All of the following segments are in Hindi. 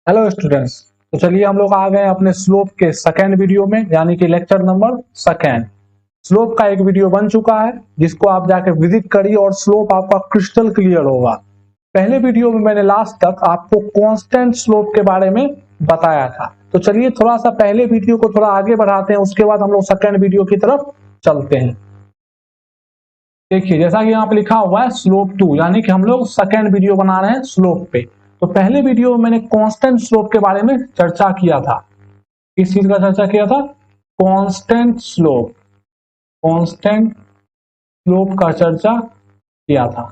Hello students. तो चलिए हम लोग आ गए अपने स्लोप के सेकेंड वीडियो में, यानी कि लेक्चर नंबर सेकेंड। स्लोप का एक वीडियो बन चुका है जिसको आप जाके विजिट करिए और स्लोप आपका क्रिस्टल क्लियर होगा। पहले वीडियो में मैंने लास्ट तक आपको कांस्टेंट स्लोप के बारे में बताया था। तो चलिए थोड़ा सा पहले वीडियो को थोड़ा आगे बढ़ाते हैं, उसके बाद हम लोग सेकेंड वीडियो की तरफ चलते हैं। देखिए जैसा कि यहाँ पे लिखा हुआ है स्लोप 2, यानी कि हम लोग सेकेंड वीडियो बना रहे हैं स्लोप पे। तो पहले वीडियो में मैंने कांस्टेंट स्लोप के बारे में चर्चा किया था। किस चीज का चर्चा किया था? Constant slope. कांस्टेंट स्लोप का चर्चा किया था।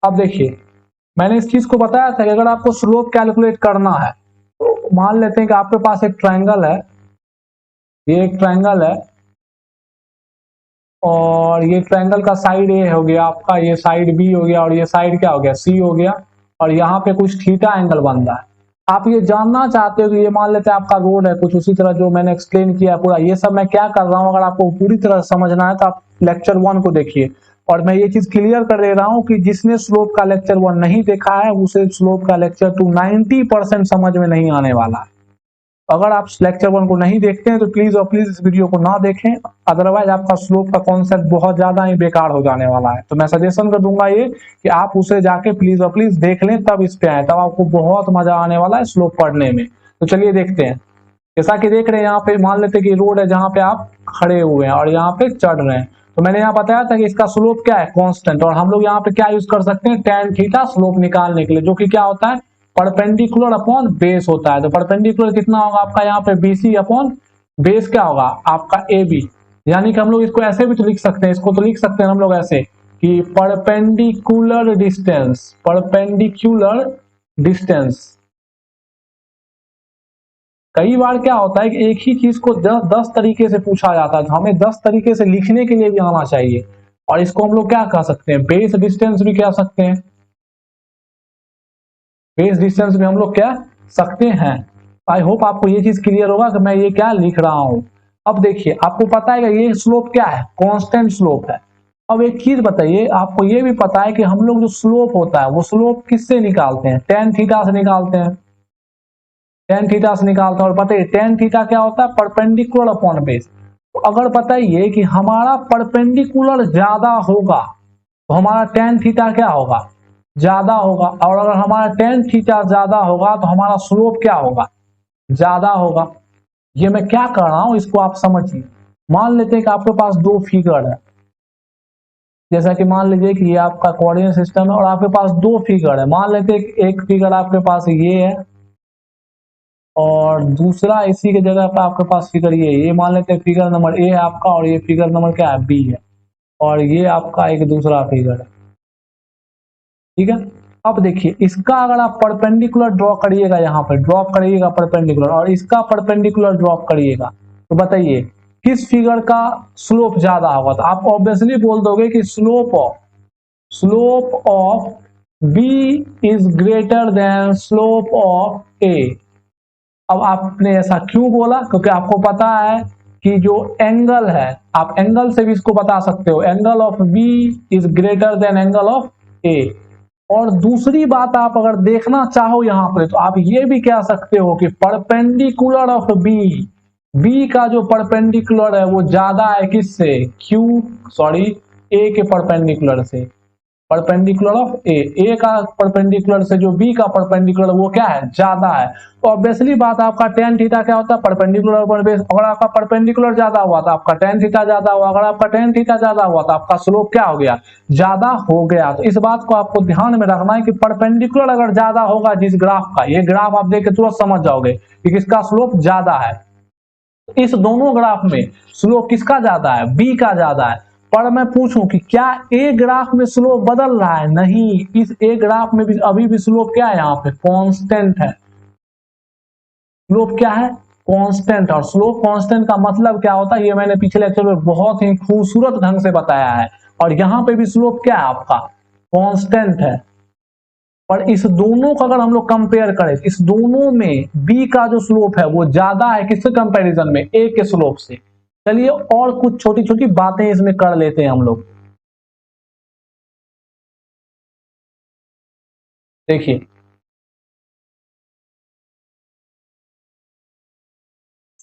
अब देखिए मैंने इस चीज को बताया था कि अगर आपको स्लोप कैलकुलेट करना है तो मान लेते हैं कि आपके पास एक ट्रायंगल है, ये एक ट्रायंगल है और ये ट्रायंगल का साइड ए हो गया आपका, ये साइड बी हो गया और ये साइड क्या हो गया? सी हो गया। और यहाँ पे कुछ थीटा एंगल बन रहा है। आप ये जानना चाहते हो कि ये मान लेते हैं आपका रोड है, कुछ उसी तरह जो मैंने एक्सप्लेन किया पूरा। ये सब मैं क्या कर रहा हूँ, अगर आपको पूरी तरह समझना है तो आप लेक्चर 1 को देखिए। और मैं ये चीज क्लियर कर दे रहा हूँ कि जिसने स्लोप का लेक्चर 1 नहीं देखा है उसे स्लोप का लेक्चर 2 90% समझ में नहीं आने वाला है। अगर आप लेक्चर 1 को नहीं देखते हैं तो प्लीज और प्लीज इस वीडियो को ना देखें, अदरवाइज आपका स्लोप का कॉन्सेप्ट बहुत ज्यादा ही बेकार हो जाने वाला है। तो मैं सजेशन कर दूंगा ये कि आप उसे जाके प्लीज और प्लीज देख लें, तब इस पे आए, तब आपको बहुत मजा आने वाला है स्लोप पढ़ने में। तो चलिए देखते हैं। जैसा कि देख रहे हैं यहाँ पे मान लेते हैं कि रोड है जहाँ पे आप खड़े हुए हैं और यहाँ पे चढ़ रहे हैं। तो मैंने यहाँ बताया था कि इसका स्लोप क्या है? कांस्टेंट। और हम लोग यहाँ पे क्या यूज कर सकते हैं? tan थीटा स्लोप निकालने के लिए, जो कि क्या होता है? परपेंडिकुलर अपॉन बेस होता है। तो परपेंडिकुलर कितना होगा आपका यहाँ पे? BC अपॉन बेस क्या होगा आपका? AB। यानी कि हम लोग इसको ऐसे भी तो लिख सकते हैं, इसको तो लिख सकते हैं हम लोग ऐसे कि परपेंडिकुलर डिस्टेंस, परपेंडिकुलर डिस्टेंस। कई बार क्या होता है कि एक ही चीज को 10 तरीके से पूछा जाता है, तो हमें 10 तरीके से लिखने के लिए भी आना चाहिए। और इसको हम लोग क्या कह सकते हैं? बेस डिस्टेंस भी कह सकते हैं। बेस डिस्टेंस भी हम लोग कह सकते हैं। आई होप आपको ये चीज क्लियर होगा कि मैं ये क्या लिख रहा हूं। अब देखिए आपको पता है कि ये स्लोप क्या है? कांस्टेंट स्लोप है। अब एक चीज बताइए, आपको ये भी पता है कि हम लोग जो स्लोप होता है वो स्लोप किससे निकालते हैं? tan थीटा से निकालते हैं। tan थीटा से निकालते हैं। और बताइए tan थीटा क्या होता है? Perpendicular upon base. तो अगर बताइए कि हमारा परपेंडिकुलर ज्यादा होगा तो हमारा tan थीटा क्या होगा? ज्यादा होगा। और अगर हमारा tan थीटा ज्यादा होगा तो हमारा स्लोप क्या होगा? ज्यादा होगा। ये मैं क्या कर रहा हूं इसको आप समझिए। मान लेते हैं कि आपके पास दो फिगर है, जैसा कि मान लीजिए कि ये आपका कोऑर्डिनेट सिस्टम है और आपके पास दो फिगर है। मान लेते हैं कि एक फिगर आपके पास ये है और दूसरा इसी के जगह पर आपके पास फिगर ये मान लेते हैं फिगर नंबर ए है आपका और ये फिगर नंबर क्या है? बी है। और ये आपका एक दूसरा फिगर है, ठीक है। अब देखिए इसका अगर आप परपेंडिकुलर ड्रॉ करिएगा, यहाँ पे ड्रॉ करिएगा परपेंडिकुलर, और इसका परपेंडिकुलर ड्रॉ करिएगा, तो बताइए किस फिगर का स्लोप ज्यादा होगा? तो आप ऑब्वियसली बोल दोगे कि slope of B is greater than slope of A. अब आपने ऐसा क्यों बोला? क्योंकि आपको पता है कि जो एंगल है, आप एंगल से भी इसको बता सकते हो, angle of B is greater than angle of A. और दूसरी बात आप अगर देखना चाहो यहां पे तो आप ये भी कह सकते हो कि परपेंडिकुलर ऑफ बी, बी का जो परपेंडिकुलर है वो ज्यादा है किससे? क्यू सॉरी ए के परपेंडिकुलर से। परपेंडिकुलर ऑफ ए, ए का परपेंडिकुलर से जो बी का परपेंडिकुलर वो क्या है? ज्यादा है। तो ऑब्वियसली बात आपका tan थीटा क्या होता है? Perpendicular upon base. अगर आपका परपेंडिकुलर ज्यादा हुआ तो आपका tan थीटा ज्यादा हुआ, अगर आपका tan थीटा ज्यादा हुआ तो आपका स्लोप क्या हो गया? ज्यादा हो गया। तो इस बात को आपको ध्यान में रखना है कि परपेंडिकुलर अगर ज्यादा होगा जिस ग्राफ का, ये ग्राफ आप देख के तुरंत समझ जाओगे कि किसका स्लोप ज्यादा है। इस दोनों ग्राफ में स्लोप किसका ज्यादा है? बी का ज्यादा है। पर मैं पूछूं कि क्या ए ग्राफ में स्लोप बदल रहा है? नहीं, इस ए ग्राफ में भी अभी भी स्लोप क्या है? यहाँ पे कांस्टेंट है। स्लोप क्या है? कांस्टेंट। और स्लोप कांस्टेंट का मतलब क्या होता है ये मैंने पिछले लेक्चर में बहुत ही खूबसूरत ढंग से बताया है। और यहां पे भी स्लोप क्या है आपका? कांस्टेंट है। और इस दोनों का अगर हम लोग कंपेयर करें, इस दोनों में बी का जो स्लोप है वो ज्यादा है किससे कंपैरिजन में? ए के स्लोप से। चलिए और कुछ छोटी छोटी बातें इसमें कर लेते हैं हम लोग। देखिए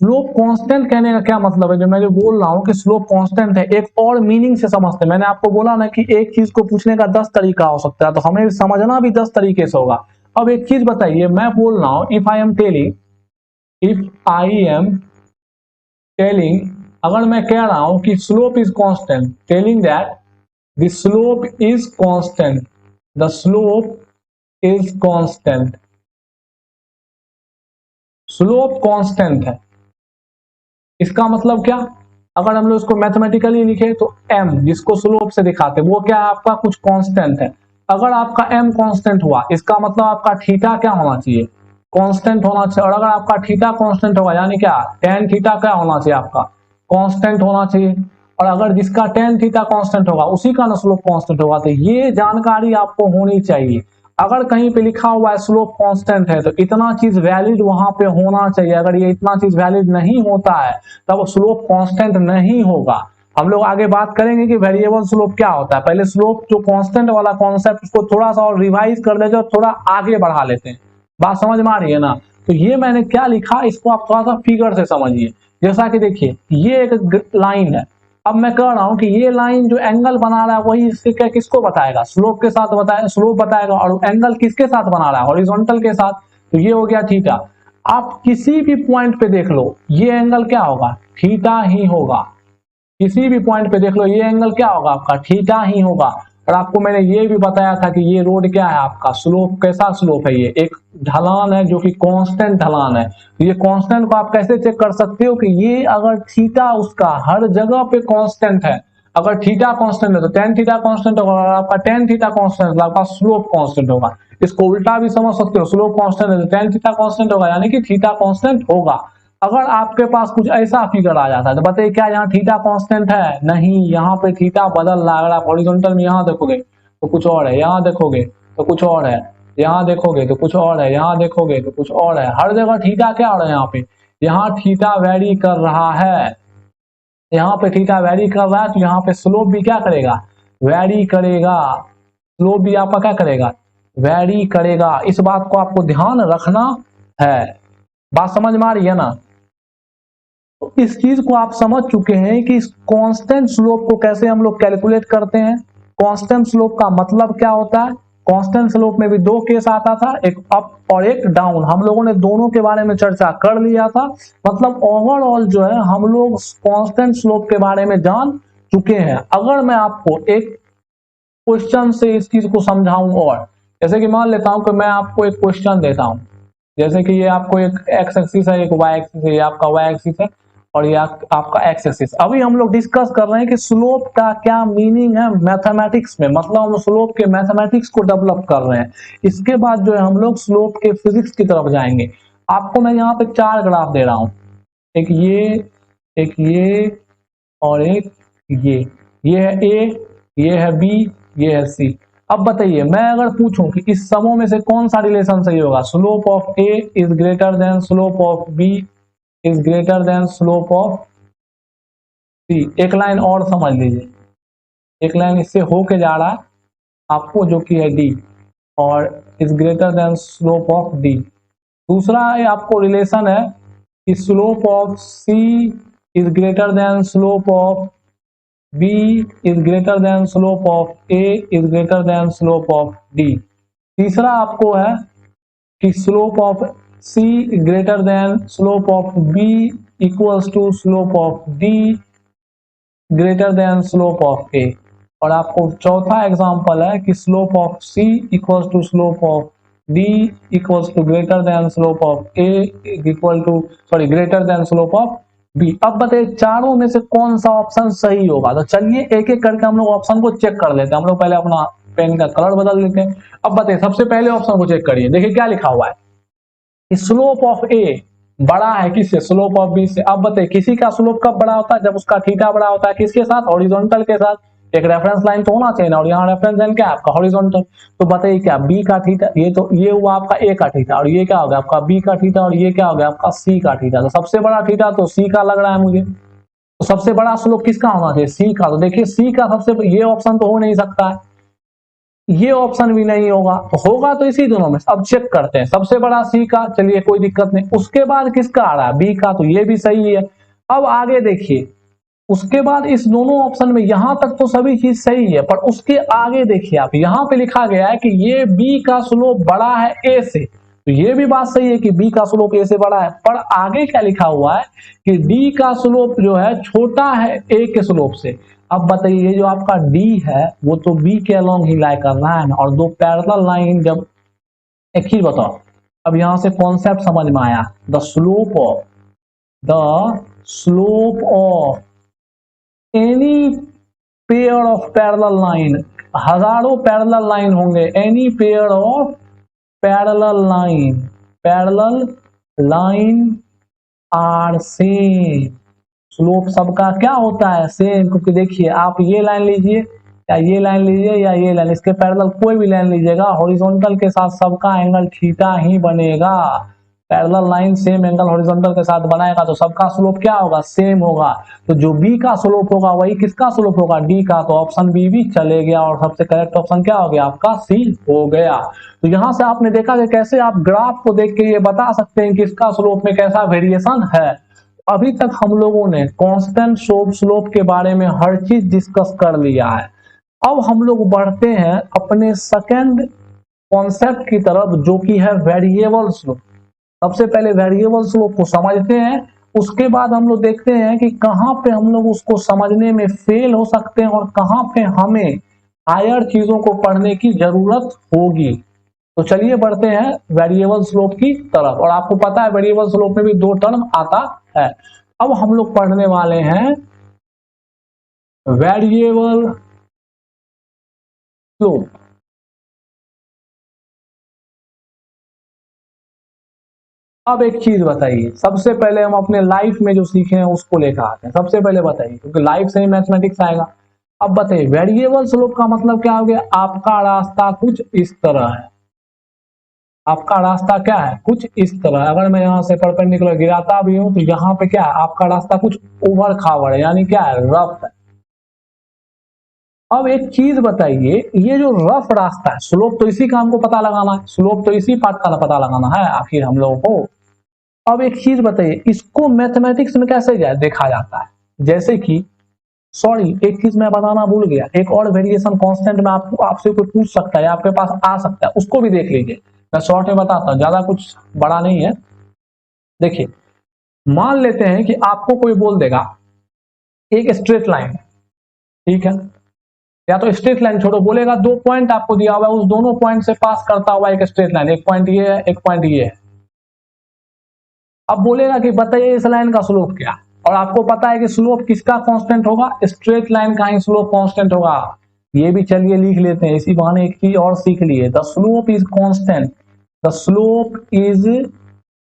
स्लोप कांस्टेंट कहने का क्या मतलब है, जो मैं जो बोल रहा हूं कि स्लोप कांस्टेंट है, एक और मीनिंग से समझते हैं। मैंने आपको बोला ना कि एक चीज को पूछने का 10 तरीका हो सकता है, तो हमें समझना भी 10 तरीके से होगा। अब एक चीज बताइए, मैं बोल रहा हूं इफ आई एम टेलिंग, अगर मैं कह रहा हूं कि slope is constant, telling that the slope is constant, the slope is constant, slope constant है, इसका मतलब क्या? अगर हम लोग इसको मैथमेटिकली लिखे तो m जिसको स्लोप से दिखाते वो क्या है, आपका कुछ कांस्टेंट है। अगर आपका m कांस्टेंट हुआ, इसका मतलब आपका थीटा क्या होना चाहिए, कांस्टेंट होना चाहिए। और अगर आपका थीटा कांस्टेंट होगा, यानी क्या tan थीटा क्या होना चाहिए, आपका कांस्टेंट होना चाहिए। और अगर जिसका tan थीटा कांस्टेंट होगा उसी का ना स्लोप कांस्टेंट होगा। तो ये जानकारी आपको होनी चाहिए। अगर कहीं पे लिखा हुआ है स्लोप कांस्टेंट है तो इतना चीज वैलिड वहां पे होना चाहिए। अगर ये इतना चीज वैलिड नहीं होता है तब स्लोप कांस्टेंट नहीं होगा। हम लोग आगे बात करेंगे कि वेरिएबल स्लोप क्या होता है। पहले स्लोप जो कांस्टेंट वाला कॉन्सेप्ट उसको थोड़ा सा और रिवाइज कर लेते और थोड़ा आगे बढ़ा लेते हैं। बात समझ में आ रही है ना? तो ये मैंने क्या लिखा, इसको आप थोड़ा सा फिगर से समझिए। जैसा कि देखिए ये एक लाइन है, अब मैं कह रहा हूं कि ये लाइन जो एंगल बना रहा है वही इसके क्या किसको बताएगा, स्लोप के साथ बताएगा, स्लोप बताएगा। और एंगल किसके साथ बना रहा है, हॉरिजॉन्टल के साथ। तो ये हो गया थीटा। आप किसी भी पॉइंट पे देख लो ये एंगल क्या होगा, थीटा ही होगा। किसी भी पॉइंट पे देख लो ये एंगल क्या होगा, आपका थीटा ही होगा। और आपको मैंने ये भी बताया था कि ये रोड क्या है, आपका स्लोप कैसा स्लोप है, ये एक ढलान है जो कि कांस्टेंट ढलान है। ये कांस्टेंट को आप कैसे चेक कर सकते हो कि ये अगर थीटा उसका हर जगह पे कांस्टेंट है, अगर थीटा कांस्टेंट है तो tan थीटा कांस्टेंट होगा, और आपका tan थीटा कांस्टेंट है तो आपका स्लोप कांस्टेंट होगा। इसको उल्टा भी समझ सकते हो, स्लोप कांस्टेंट है तो tan थीटा कांस्टेंट होगा, यानी कि थीटा कांस्टेंट होगा। अगर आपके पास कुछ ऐसा फिगर आ जाता है तो बताइए क्या यहाँ थीटा कांस्टेंट है? नहीं, यहाँ पे थीटा बदल रहा है। अगर आप हॉरिजॉन्टल में यहाँ देखोगे तो कुछ और है, यहाँ देखोगे तो कुछ और है, यहाँ देखोगे तो कुछ और है, यहाँ देखोगे तो कुछ और है। हर जगह थीटा क्या हो रहा है, यहाँ थीटा वेरी कर रहा है, यहाँ पे थीटा वेरी कर रहा है। तो यहाँ पे स्लोप भी क्या करेगा, वेरी करेगा। स्लोप भी आपका क्या करेगा, वेरी करेगा। इस बात को आपको ध्यान रखना है। बात समझ में आ रही है ना? तो इस चीज को आप समझ चुके हैं कि कांस्टेंट स्लोप को कैसे हम लोग कैलकुलेट करते हैं। कांस्टेंट स्लोप का मतलब क्या होता है। कांस्टेंट स्लोप में भी दो केस आता था, एक अप और एक डाउन। हम लोगों ने दोनों के बारे में चर्चा कर लिया था। मतलब ओवरऑल जो है हम लोग कांस्टेंट स्लोप के बारे में जान चुके हैं। अगर मैं आपको एक क्वेश्चन से इस चीज को समझाऊं, और जैसे कि मान लेता हूं कि मैं आपको एक क्वेश्चन देता हूं, जैसे कि ये आपको एक एक्स एक्सिस है, एक वाई एक्सिस है, ये आपका वाई एक्सिस है और ये आपका एक्स एक्सिस। अभी हम लोग डिस्कस कर रहे हैं कि स्लोप का क्या मीनिंग है मैथमेटिक्स में, मतलब हम स्लोप के मैथमेटिक्स को डेवलप कर रहे हैं। इसके बाद जो है हम लोग स्लोप के फिजिक्स की तरफ जाएंगे। आपको मैं यहाँ पे 4 ग्राफ दे रहा हूं, एक ये और एक ये है ए, ये है बी, ये है सी। अब बताइए मैं अगर पूछूं कि इस समूह में से कौन सा रिलेशन सही होगा, slope of A is greater than slope of B is greater than slope of C. एक लाइन और समझ लीजिए, एक लाइन इससे होके जा रहा है आपको जो कि है डी, और is greater than slope of D. दूसरा है आपको रिलेशन है कि slope of C is greater than slope of B is greater than slope of A is greater than slope of D। तीसरा आपको है कि slope of C greater than slope of B equals to slope of D greater than slope of A। और आपको चौथा एग्जांपल है कि slope of C equals to slope of D equals to greater than slope of A equal to greater than slope of B। अब बताइए चारों में से कौन सा ऑप्शन सही होगा। तो चलिए एक एक करके हम लोग ऑप्शन को चेक कर लेते हैं। हम लोग पहले अपना पेन का कलर बदल लेते हैं। अब बताइए सबसे पहले ऑप्शन को चेक करिए, देखिए क्या लिखा हुआ है, स्लोप ऑफ ए बड़ा है किससे, स्लोप ऑफ बी से। अब बताइए किसी का स्लोप कब बड़ा होता है, जब उसका थीटा बड़ा होता है, किसके साथ, हॉरिजॉन्टल के साथ। एक रेफरेंस लाइन तो होना चाहिए ना, और यहाँ रेफरेंस लाइन क्या है आपका, हॉरिजॉन्टल। तो बताइए क्या बी का थीटा, ये हुआ आपका ए का थीटा, और ये क्या हो गया आपका बी का थीटा, और ये क्या हो गया आपका सी का थीटा। तो सबसे बड़ा थीटा तो सी का लग रहा है मुझे। तो सबसे बड़ा स्लोप किसका होना चाहिए, सी का। तो देखिए सी का सबसे, ये ऑप्शन तो हो नहीं सकता है, ये ऑप्शन भी नहीं होगा, तो होगा तो इसी दोनों में। अब चेक करते हैं, सबसे बड़ा सी का, चलिए कोई दिक्कत नहीं। उसके बाद किसका आ रहा है, बी का, तो ये भी सही है। अब आगे देखिए, उसके बाद इस दोनों ऑप्शन में यहां तक तो सभी चीज सही है, पर उसके आगे देखिए आप, यहां पे लिखा गया है कि ये बी का स्लोप बड़ा है ए से, तो ये भी बात सही है कि बी का स्लोप ए से बड़ा है, पर आगे क्या लिखा हुआ है कि डी का स्लोप जो है छोटा है ए के स्लोप से। अब बताइए, ये जो आपका डी है वो तो बी के अलोंग ही लाई कर रहा है ना, और दो पैरेलल लाइन जब, एक चीज बताओ, अब यहां से कॉन्सेप्ट समझ में आया, the slope of any pair of parallel line, हजारों पैरेलल लाइन होंगे, any pair of parallel line are same, slope सबका क्या होता है, सेम। क्योंकि देखिए आप ये लाइन लीजिए या ये लाइन लीजिए या ये लाइन, इसके पैरेलल कोई भी लाइन लीजिएगा, हॉरिजॉन्टल के साथ सबका एंगल थीटा ही बनेगा। Parallel line same angle horizontal के साथ बनाएगा तो सबका स्लोप क्या होगा, सेम होगा। तो जो बी का स्लोप होगा वही किसका स्लोप होगा, डी का। तो ऑप्शन बी भी चले गया और सबसे करेक्ट ऑप्शन क्या हो गया, आपका सी हो गया। तो यहां से आपने देखा कि कैसे आप ग्राफ को देख के ये बता सकते हैं कि इसका स्लोप में कैसा वेरिएशन है। अभी तक हम लोगों ने कांस्टेंट स्लोप के बारे में हर चीज डिस्कस कर लिया है। अब हम लोग बढ़ते हैं अपने सेकंड कॉन्सेप्ट की तरफ, जो कि है वेरिएबल स्लोप। सबसे पहले वेरिएबल स्लोप को समझते हैं, उसके बाद हम लोग देखते हैं कि कहां पे हम लोग उसको समझने में फेल हो सकते हैं और कहां पे हमें हायर चीजों को पढ़ने की जरूरत होगी। तो चलिए बढ़ते हैं वेरिएबल स्लोप की तरफ। और आपको पता है वेरिएबल स्लोप में भी दो टर्म आता है। अब हम लोग पढ़ने वाले हैं वेरिएबल स्लोप। अब एक चीज बताइए, सबसे पहले हम अपने लाइफ में जो सीखे हैं उसको लेकर आते हैं। सबसे पहले बताइए, क्योंकि लाइफ से ही मैथमेटिक्स आएगा। अब बताइए वेरिएबल स्लोप का मतलब क्या हो गया, आपका रास्ता कुछ इस तरह है। आपका रास्ता क्या है, कुछ इस तरह। अगर मैं यहां से परपेंडिकुलर गिराता भी हूं तो यहां पे क्या है, आपका रास्ता कुछ ओवर खावर है, यानी क्या है, रफ है। अब एक चीज बताइए, ये जो रफ रास्ता है, स्लोप तो इसी का हमको पता लगाना है, स्लोप तो इसी पार्ट का पता लगाना है आखिर हम लोगों को। अब एक चीज बताइए, इसको मैथमेटिक्स में कैसे देखा जाता है, जैसे कि, सॉरी एक चीज मैं बताना भूल गया, एक और वेरिएशन कांस्टेंट में आपको आपसे कोई पूछ सकता है, आपके पास आ सकता है, उसको भी देख लीजिए। मैं शॉर्ट में बताता हूं, ज्यादा कुछ बड़ा नहीं है। देखिए, मान लेते हैं कि आपको कोई बोल देगा एक स्ट्रेट लाइन, ठीक है, या तो स्ट्रेट लाइन छोड़ो, बोलेगा दो पॉइंट आपको दिया हुआ है, उस दोनों पॉइंट से पास करता हुआ एक स्ट्रेट लाइन, एक पॉइंट ये है, एक पॉइंट ये है। अब बोलेगा कि बताइए इस लाइन का स्लोप क्या, और आपको पता है कि स्लोप किसका कांस्टेंट होगा, स्ट्रेट लाइन का ही स्लोप कांस्टेंट होगा। ये भी चलिए लिख लेते हैं, इसी बहाने एक चीज और सीख लिए, the slope is constant, the slope is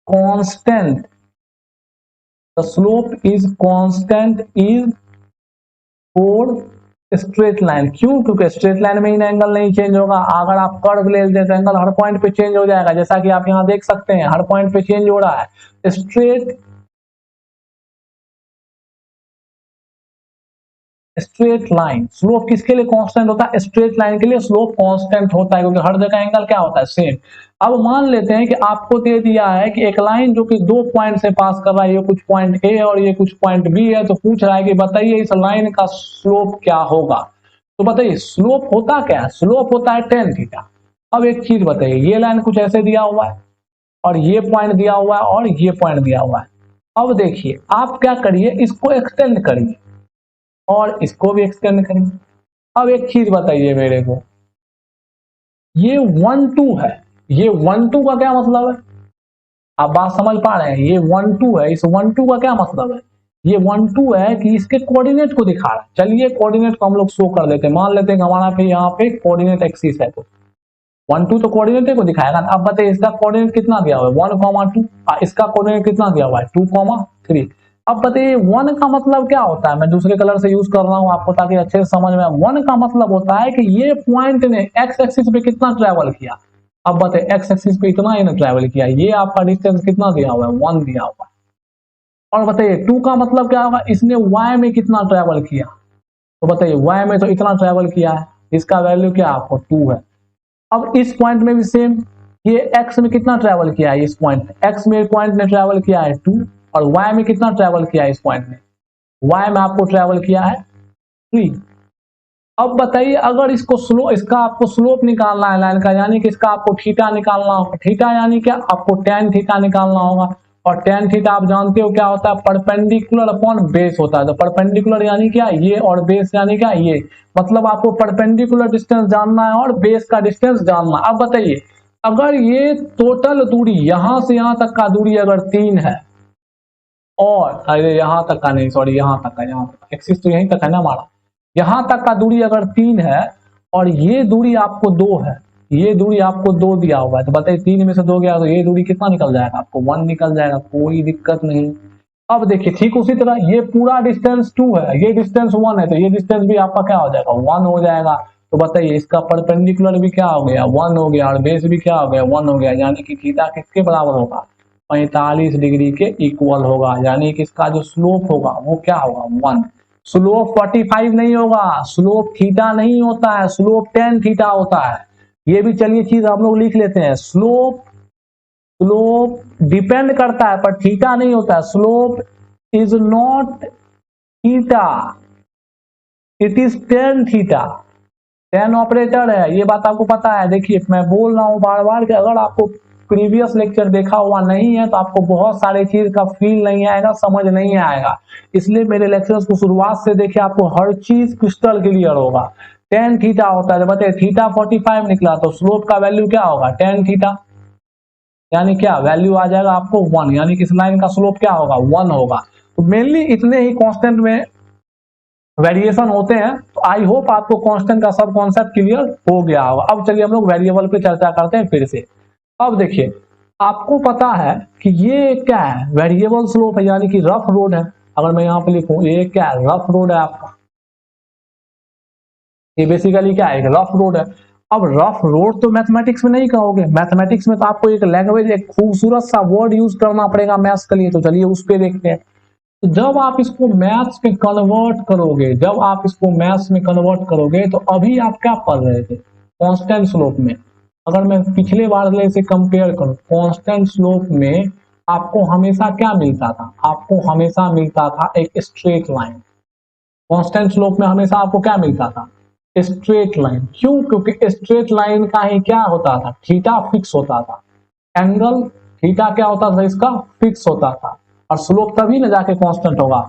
constant, the slope is constant is for straight line. क्यों, क्योंकि स्ट्रेट लाइन में इन एंगल नहीं चेंज होगा। अगर आप कर्व ले लेते हैं तो एंगल हर पॉइंट पे चेंज हो जाएगा, जैसा कि आप यहां देख सकते हैं हर पॉइंट पे चेंज हो रहा है। स्ट्रेट लाइन स्लोप किसके लिए कांस्टेंट होता है, स्ट्रेट लाइन के लिए स्लोप कांस्टेंट होता है, क्योंकि हर जगह एंगल क्या होता है, सेम। अब मान लेते हैं कि आपको दे दिया है कि एक लाइन जो कि दो पॉइंट से पास कर रहा है, ये कुछ पॉइंट ए और ये कुछ पॉइंट बी है, तो पूछ रहा है कि बताइए इस लाइन का स्लोप क्या होगा। तो बताइए स्लोप होता क्या है, स्लोप होता है tan थीटा। अब एक चीज बताइए, ये लाइन कुछ ऐसे दिया हुआ है और ये पॉइंट दिया हुआ है और ये पॉइंट दिया हुआ है। अब देखिए आप क्या करिए, इसको एक्सटेंड करिए और इसको भी एक्सटेंड करेंगे। अब एक चीज बताइए मेरे को, ये 1 2 है, ये 1 2 का क्या मतलब है, आप बात समझ पा रहे हैं, ये 1 2 है, इस 1 2 का क्या मतलब है, ये 1 2 है कि इसके कोऑर्डिनेट को दिखा रहा है। चलिए कोऑर्डिनेट को हम लोग शो कर देते हैं, मान लेते हैं कि हमारा पे यहाँ पे कोऑर्डिनेट एक्सिस है, तो 1 2 तो कोऑर्डिनेट को दिखाएगा। अब बताइए इसका कोऑर्डिनेट कितना दिया हुआ है, 1, 2, इसका कोऑर्डिनेट कितना दिया हुआ है, 2, 3। अब बताइए 1 का मतलब क्या होता है, मैं दूसरे कलर से यूज कर रहा हूं आपको ताकि अच्छे से समझ में आए। 1 का मतलब होता है कि ये पॉइंट ने एक्स एक्सिस पे कितना ट्रेवल किया। अब बताइए एक्स एक्सिस पे इतना ही ट्रेवल किया, ये आपका डिस्टेंस कितना दिया हुआ है, 1 दिया हुआ है। और बताइए 2 का मतलब क्या होगा, इसने वाई में कितना ट्रेवल किया, तो बताइए वाई में तो इतना ट्रेवल किया है। इसका वैल्यू क्या आपको 2 है। अब इस पॉइंट में भी सेम, ये x में कितना ट्रेवल किया है, इस पॉइंट x में पॉइंट ने ट्रेवल किया है 2, और y में कितना ट्रेवल किया है, इस पॉइंट में y में आपको ट्रेवल किया है 3। अब बताइए अगर इसका आपको स्लोप निकालना है लाइन का, यानी कि इसका आपको थीटा निकालना होगा। थीटा यानी क्या, आपको tan थीटा निकालना होगा, और tan थीटा आप जानते हो क्या होता है, परपेंडिकुलर अपॉन बेस होता है। तो परपेंडिकुलर यानी क्या, ये, और बेस यानी क्या, ये। मतलब आपको परपेंडिकुलर डिस्टेंस जानना है और बेस का डिस्टेंस जानना। अब बताइए अगर ये टोटल दूरी यहां से यहां तक का दूरी अगर 3 है, और अरे यहां तक का नहीं, सॉरी यहां तक का एक्सिस तो यहीं तक है ना हमारा, यहां तक का दूरी अगर 3 है और ये दूरी आपको 2 है, ये दूरी आपको 2 दिया हुआ है, तो बताइए 3 में से 2 गया तो ये दूरी कितना निकल जाएगा, आपको 1 निकल जाएगा, कोई दिक्कत नहीं। अब देखिए ठीक उसी तरह ये पूरा डिस्टेंस 2 है, ये डिस्टेंस 1 है, तो ये डिस्टेंस भी आपका क्या हो जाएगा, 1 हो जाएगा। तो बताइए इसका परपेंडिकुलर भी क्या हो गया, 1 हो गया, और बेस भी क्या हो गया, 1 हो गया, यानी कि थीटा किसके बराबर होगा, 45 डिग्री के इक्वल होगा। यानी कि इसका जो स्लोप होगा वो क्या होगा, 1। स्लोप 45 नहीं होगा, स्लोप थीटा नहीं होता है, स्लोप tan थीटा होता है। ये भी चलिए चीज हम लोग लिख लेते हैं, स्लोप स्लोप डिपेंड करता है पर थीटा नहीं होता है। Slope is not theta, it is tan theta. tan operator है, ये बात आपको पता है। देखिए मैं बोल रहा हूं बार बार कि अगर आपको प्रीवियस लेक्चर देखा हुआ नहीं है तो आपको बहुत सारे चीज का फील नहीं आएगा, समझ नहीं आएगा। इसलिए मेरे लेक्चर्स को शुरुआत से देखिए, आपको हर चीज क्रिस्टल क्लियर होगा। tan थीटा होता है, बताइए थीटा 45 निकला तो स्लोप का वैल्यू क्या होगा, tan थीटा, यानी क्या वैल्यू आ जाएगा आपको 1, यानी कि इस लाइन का स्लोप क्या होगा, 1 होगा। तो मेनली इतने ही कांस्टेंट में वेरिएशन होते हैं। तो आई होप आपको कांस्टेंट का सब कॉन्सेप्ट क्लियर हो गया होगा। अब चलिए हम लोग वेरिएबल पे चर्चा करते हैं फिर से। अब देखिए आपको पता है कि ये क्या है, वेरिएबल स्लोप है, यानी कि रफ रोड है। अगर मैं यहां पे लिखूं ये क्या है, रफ रोड है आपका, ये बेसिकली क्या है, रफ रोड है। अब रफ रोड तो मैथमेटिक्स में नहीं कहोगे, मैथमेटिक्स में तो आपको एक लैंग्वेज, एक खूबसूरत सा वर्ड यूज करना पड़ेगा मैथ्स के लिए। तो चलिए उस पर देखते हैं। तो जब आप इसको मैथ्स में कन्वर्ट करोगे, जब आप इसको मैथ्स में कन्वर्ट करोगे, तो अभी आप क्या पढ़ रहे थे, कांस्टेंट स्लोप में। अगर मैं पिछले बार से कंपेयर करूं, कांस्टेंट स्लोप में आपको हमेशा क्या मिलता था, आपको हमेशा मिलता था एक स्ट्रेट लाइन। कांस्टेंट स्लोप में हमेशा आपको क्या मिलता था, स्ट्रेट लाइन। क्यों, क्योंकि स्ट्रेट लाइन का ही क्या होता था, थीटा फिक्स होता था, एंगल थीटा क्या होता था, इसका फिक्स होता था, और स्लोप तभी ना जाके कांस्टेंट होगा।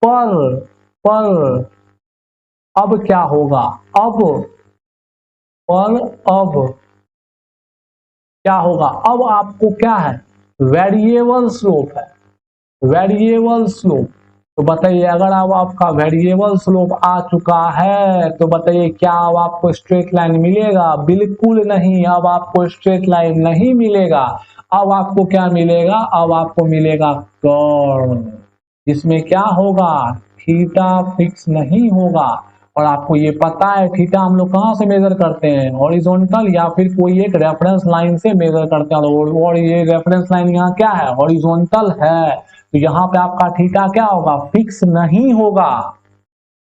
पर अब क्या होगा, अब क्या होगा, अब आपको क्या है, वेरिएबल स्लोप है, वेरिएबल स्लोप। तो बताइए अगर अब आपका वेरिएबल स्लोप आ चुका है तो बताइए क्या अब आपको स्ट्रेट लाइन मिलेगा, बिल्कुल नहीं। अब आपको स्ट्रेट लाइन नहीं मिलेगा, अब आपको क्या मिलेगा, अब आपको मिलेगा कर्व, जिसमें क्या होगा, थीटा फिक्स नहीं होगा। और आपको ये पता है थीटा हम लोग कहां से मेजर करते हैं, हॉरिजॉन्टल या फिर कोई एक रेफरेंस लाइन से मेजर करते हैं। और ये रेफरेंस लाइन यहाँ क्या है, हॉरिजॉन्टल है। तो यहाँ पे आपका थीटा क्या होगा, फिक्स नहीं होगा।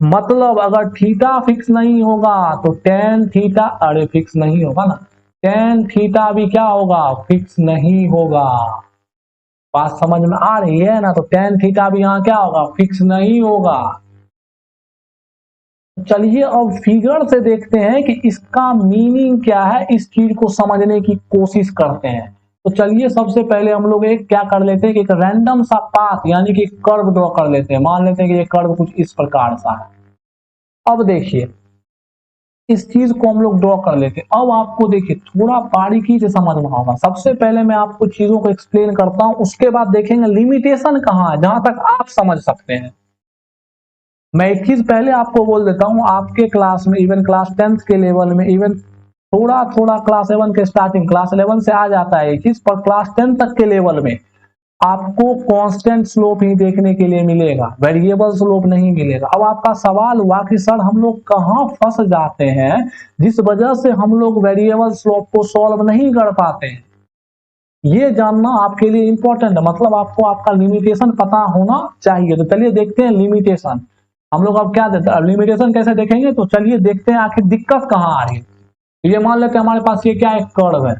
मतलब अगर थीटा फिक्स नहीं होगा तो tan थीटा, अरे फिक्स नहीं होगा ना, tan थीटा भी क्या होगा, फिक्स नहीं होगा। बात समझ में आ रही है ना, तो tan थीटा भी यहाँ क्या होगा, फिक्स नहीं होगा। चलिए अब फिगर से देखते हैं कि इसका मीनिंग क्या है, इस चीज को समझने की कोशिश करते हैं। तो चलिए सबसे पहले हम लोग एक क्या कर लेते हैं कि एक रैंडम सा पाथ यानी कि कर्व ड्रॉ कर लेते हैं। मान लेते हैं कि ये कर्व कुछ इस प्रकार सा है। अब देखिए इस चीज को हम लोग ड्रॉ कर लेते हैं। अब आपको देखिए थोड़ा बारीकी से समझना होगा। सबसे पहले मैं आपको चीजों को एक्सप्लेन करता हूं, उसके बाद देखेंगे लिमिटेशन कहां है, जहां तक आप समझ सकते हैं। मैं एक चीज पहले आपको बोल देता हूं, आपके क्लास में इवन क्लास 10th के लेवल में, इवन थोड़ा थोड़ा क्लास 11 के स्टार्टिंग, क्लास 11 से आ जाता है एक चीज, पर क्लास 10 तक के लेवल में आपको कांस्टेंट स्लोप ही देखने के लिए मिलेगा, वेरिएबल स्लोप नहीं मिलेगा। अब आपका सवाल हुआ कि सर हम लोग कहां फंस जाते हैं जिस वजह से हम लोग वेरिएबल स्लोप को सॉल्व नहीं कर पाते हैं। ये जानना आपके लिए इंपॉर्टेंट है, मतलब आपको आपका लिमिटेशन पता होना चाहिए। तो चलिए देखते हैं लिमिटेशन। हम लोग अब क्या देते हैं, लिमिटेशन कैसे देखेंगे, तो चलिए देखते हैं आखिर दिक्कत कहाँ आ रही है। ये मान लेते हैं हमारे पास ये क्या है, कर्व है।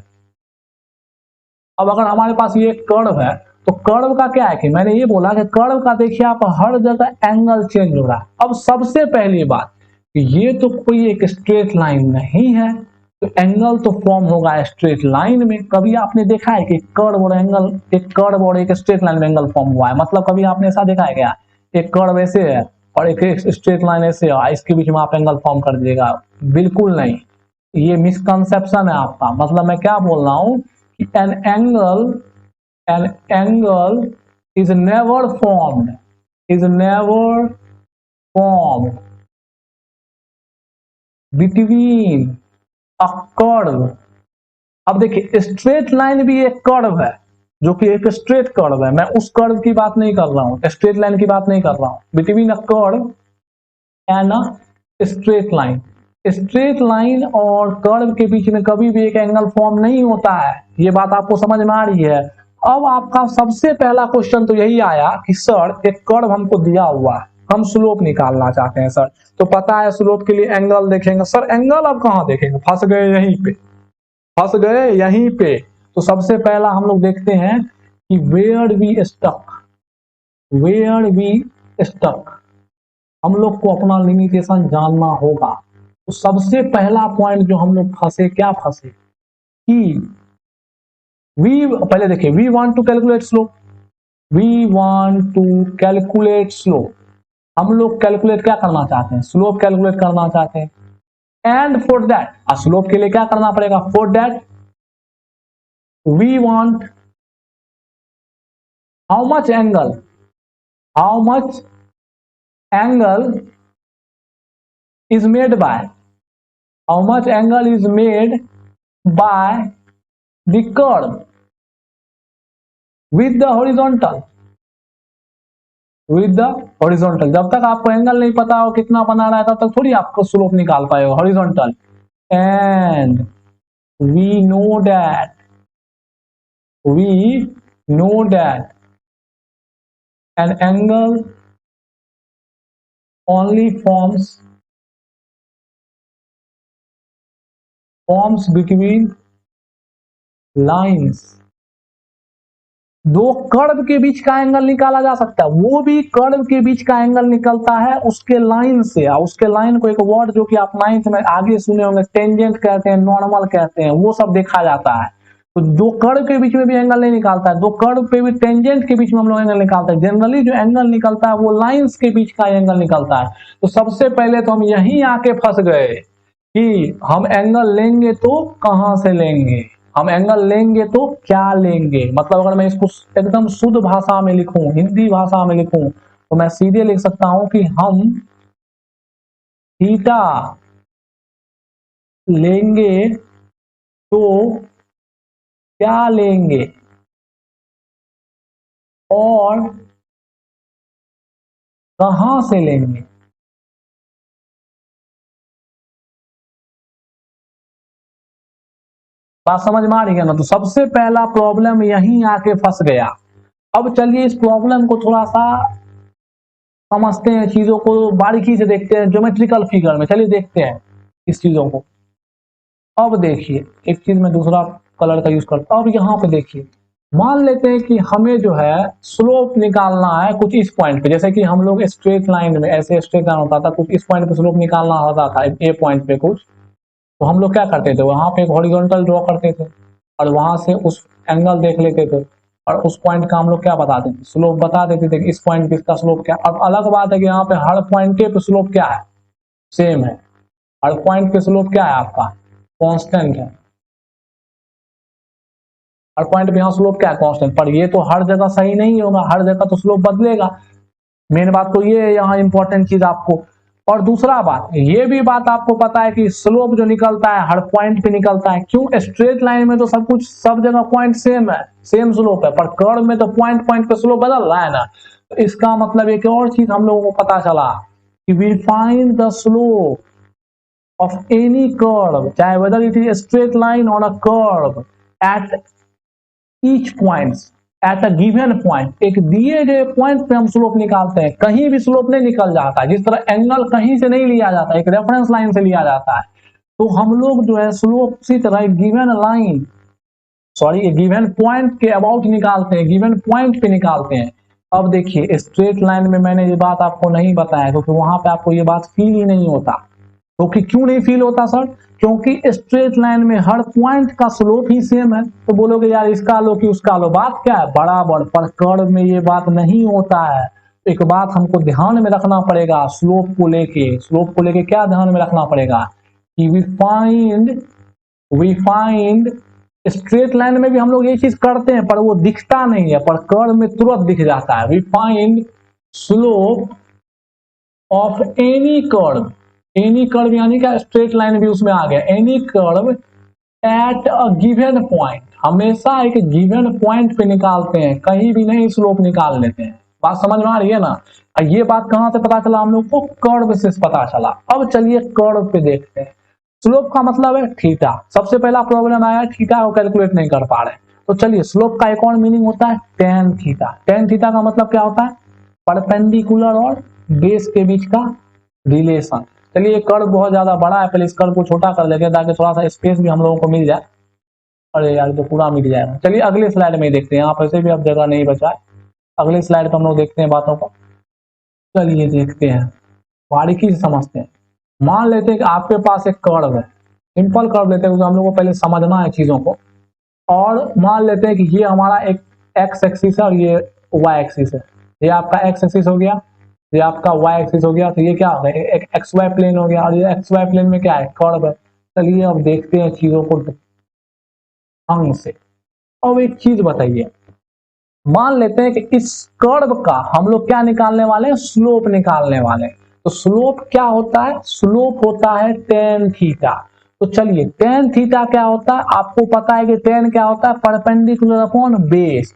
अब अगर हमारे पास ये कर्व है तो कर्व का क्या है कि मैंने ये बोला कि कर्व का देखिए आप हर जगह एंगल चेंज हो रहा है। अब सबसे पहली बात, ये तो कोई एक स्ट्रेट लाइन नहीं है, तो एंगल तो फॉर्म होगा स्ट्रेट लाइन में। कभी आपने देखा है कि कर्व और एंगल, एक कर्व और एक स्ट्रेट लाइन में एंगल फॉर्म हुआ है? मतलब कभी आपने ऐसा देखा है क्या, एक कर्व ऐसे है और एक स्ट्रेट लाइन ऐसे है, इसके बीच में आप एंगल फॉर्म कर दीजिएगा? बिल्कुल नहीं, ये मिसकंसेप्शन है आपका। मतलब मैं क्या बोल रहा हूं कि an angle is never formed between a curve। अब देखिए स्ट्रेट लाइन भी एक कर्व है, जो कि एक स्ट्रेट कर्व है। मैं उस कर्व की बात नहीं कर रहा हूं, स्ट्रेट लाइन की बात नहीं कर रहा हूं। Between a curve and a straight line, straight line और कर्व के बीच में कभी भी एक एंगल फॉर्म नहीं होता है। ये बात आपको समझ में आ रही है? अब आपका सबसे पहला क्वेश्चन तो यही आया कि सर एक कर्व हमको दिया हुआ है, हम स्लोप निकालना चाहते हैं सर, तो पता है स्लोप के लिए एंगल देखेंगे। सर एंगल अब कहां देखेंगे, फंस गए यहीं पे, फंस गए यहीं पे। तो सबसे पहला हम लोग देखते हैं कि वेयर वी स्टक, हम लोग को अपना लिमिटेशन जानना होगा। तो सबसे पहला पॉइंट जो हम लोग फंसे, क्या फंसे कि वी, पहले देखिए, we want to calculate slope, we want to calculate slope. हम लोग कैलकुलेट क्या करना चाहते हैं, स्लोप कैलकुलेट करना चाहते हैं। एंड फॉर दैट, स्लोप के लिए क्या करना पड़ेगा, for that we want how much angle, how much angle is made by, how much angle is made by the curve with the horizontal, with the horizontal। जब तक आपको एंगल नहीं पता हो कितना बना रहा है तब तक थोड़ी आपको स्लोप निकाल पाएगा horizontal. And we know that, we know that an angle only forms between lines। दो कर्व के बीच का एंगल निकाला जा सकता है, वो भी कर्व के बीच का एंगल निकलता है उसके लाइन से। उसके लाइन को एक वर्ड जो कि आप 9th में आगे सुने होंगे, टेंजेंट कहते हैं, नॉर्मल कहते हैं, वो सब देखा जाता है। तो दो कर्व के बीच में भी एंगल नहीं निकालता है, दो कर्व पे भी टेंजेंट के बीच में हम लोग एंगल निकालते हैं। जनरली जो एंगल निकलता है वो लाइंस के बीच का एंगल निकलता है। तो सबसे पहले तो हम यहीं आके फंस गए कि हम एंगल लेंगे तो कहां से लेंगे, हम एंगल लेंगे तो क्या लेंगे। मतलब अगर मैं इसको एकदम शुद्ध भाषा में लिखूं, हिंदी भाषा में लिखूं, तो मैं सीधे लिख सकता हूं कि हम थीटा लेंगे तो क्या लेंगे और कहां से लेंगे। बात समझ में आ रही है ना? तो सबसे पहला प्रॉब्लम यहीं आके फंस गया। अब चलिए इस प्रॉब्लम को थोड़ा सा समझते हैं, चीजों को बारीकी से देखते हैं, ज्योमेट्रिकल फिगर में। चलिए देखते हैं इस चीजों को। अब देखिए, एक चीज में दूसरा कलर का यूज करता हूं। अब यहाँ पे देखिए, मान लेते हैं कि हमें जो है स्लोप निकालना है कुछ इस पॉइंट पे, जैसे कि हम लोग स्ट्रेट लाइन में, ऐसे स्ट्रेट लाइन होता था, कुछ इस पॉइंट पे स्लोप निकालना होता था, ए पॉइंट पे कुछ। तो हम लोग क्या करते थे, वहां पे एक हॉरिजॉन्टल ड्रॉ करते थे और वहां से उस एंगल देख लेते थे और उस पॉइंट का हम लोग क्या बताते थे, स्लोप बता देते थे कि इस पॉइंट पे इसका स्लोप क्या। अब अलग बात है कि यहाँ पे हर पॉइंट पे स्लोप क्या है, सेम है। हर पॉइंट पे स्लोप क्या है आपका, कांस्टेंट है। हर पॉइंट पे यहाँ स्लोप क्या है, कांस्टेंट। पर ये तो हर जगह सही नहीं होगा, हर जगह तो स्लोप बदलेगा। मेन बात तो ये है यहाँ इंपॉर्टेंट चीज आपको। और दूसरा बात, ये भी बात आपको पता है कि स्लोप जो निकलता है हर पॉइंट पे निकलता है। क्यों, स्ट्रेट लाइन में तो सब कुछ, सब जगह पॉइंट सेम है, सेम स्लोप है, पर कर्व में तो पॉइंट पॉइंट पे स्लोप बदल रहा है ना। तो इसका मतलब एक और चीज हम लोगों को पता चला कि we find the slope of any curve, चाहे whether it is a straight line or a curve, at each points, eight a given point, एक दिए गए पॉइंट पे हम स्लोप निकालते हैं, कहीं भी स्लोप नहीं निकल जाता है, जिस तरह एंगल कहीं से नहीं लिया जाता, एक रेफरेंस लाइन से लिया जाता है, तो हम लोग जो है स्लोप उसी तरह गिवन लाइन गिवन पॉइंट के अबाउट निकालते हैं, गिवन पॉइंट पे निकालते हैं। अब देखिए स्ट्रेट लाइन में मैंने ये बात आपको नहीं बताया क्योंकि वहां पे आपको ये बात फील ही नहीं होता। क्योंकि क्यों नहीं फील होता सर? क्योंकि स्ट्रेट लाइन में हर पॉइंट का स्लोप ही सेम है। तो बोलोगे यार इसका लो कि उसका लो, बात क्या है? बराबर। पर कर्व में ये बात नहीं होता है। एक बात हमको ध्यान में रखना पड़ेगा, स्लोप को लेके क्या ध्यान में रखना पड़ेगा कि वी फाइंड स्ट्रेट लाइन में भी हम लोग ये चीज करते हैं पर वो दिखता नहीं है, पर कर्व में तुरंत दिख जाता है। We find slope of any curve यानी क्या, स्ट्रेट लाइन भी उसमें आ गया, any curve at a given point, हमेशा एक गिवन पॉइंट पे निकालते हैं, कहीं भी नहीं स्लोप निकाल लेते हैं। बात समझ में आ रही है ना? ये बात कहां से पता चला हम लोग को? कर्व से पता चला। अब चलिए कर्व पे देखते हैं। स्लोप का मतलब है थीटा। सबसे पहला प्रॉब्लम आया थीटा को कैलकुलेट नहीं कर पा रहे, तो चलिए स्लोप का एक और मीनिंग होता है टेन थीटा। टेन थीटा का मतलब क्या होता है? परपेंडिकुलर और बेस के बीच का रिलेशन। चलिए कर्व बहुत ज्यादा बड़ा है, पहले इस कर्व को छोटा कर लेते हैं ताकि थोड़ा सा स्पेस भी हम लोगों को मिल जाए। अरे यार तो पूरा मिल जाएगा। चलिए अगले स्लाइड में देखते हैं, यहाँ पर से भी अब जगह नहीं बचा है। अगले स्लाइड पर हम लोग देखते हैं बातों को। चलिए देखते हैं, बारीकी से समझते हैं। मान लेते हैं कि आपके पास एक कर्व है, सिंपल कर्व लेते हैं क्योंकि हम लोग को पहले समझना है चीजों को। और मान लेते हैं कि ये हमारा एक एक्स एक्सिस है और ये वाई एक्सिस है। ये आपका एक्स एक्सिस हो गया, ये आपका वाई एक्सिस हो गया, तो ये क्या हो गया? एक एक्स वाई प्लेन हो गया, और ये एक्स वाई प्लेन में क्या है? कर्व है। चलिए अब देखते हैं चीजों को ढंग से। अब एक चीज बताइए, मान लेते हैं कि इस कर्व का हम लोग क्या निकालने वाले हैं? स्लोप निकालने वाले हैं। तो स्लोप क्या होता है? स्लोप होता है टेन थीटा। तो चलिए टेन थीटा क्या होता है? आपको पता है कि टेन क्या होता है? Perpendicular upon base.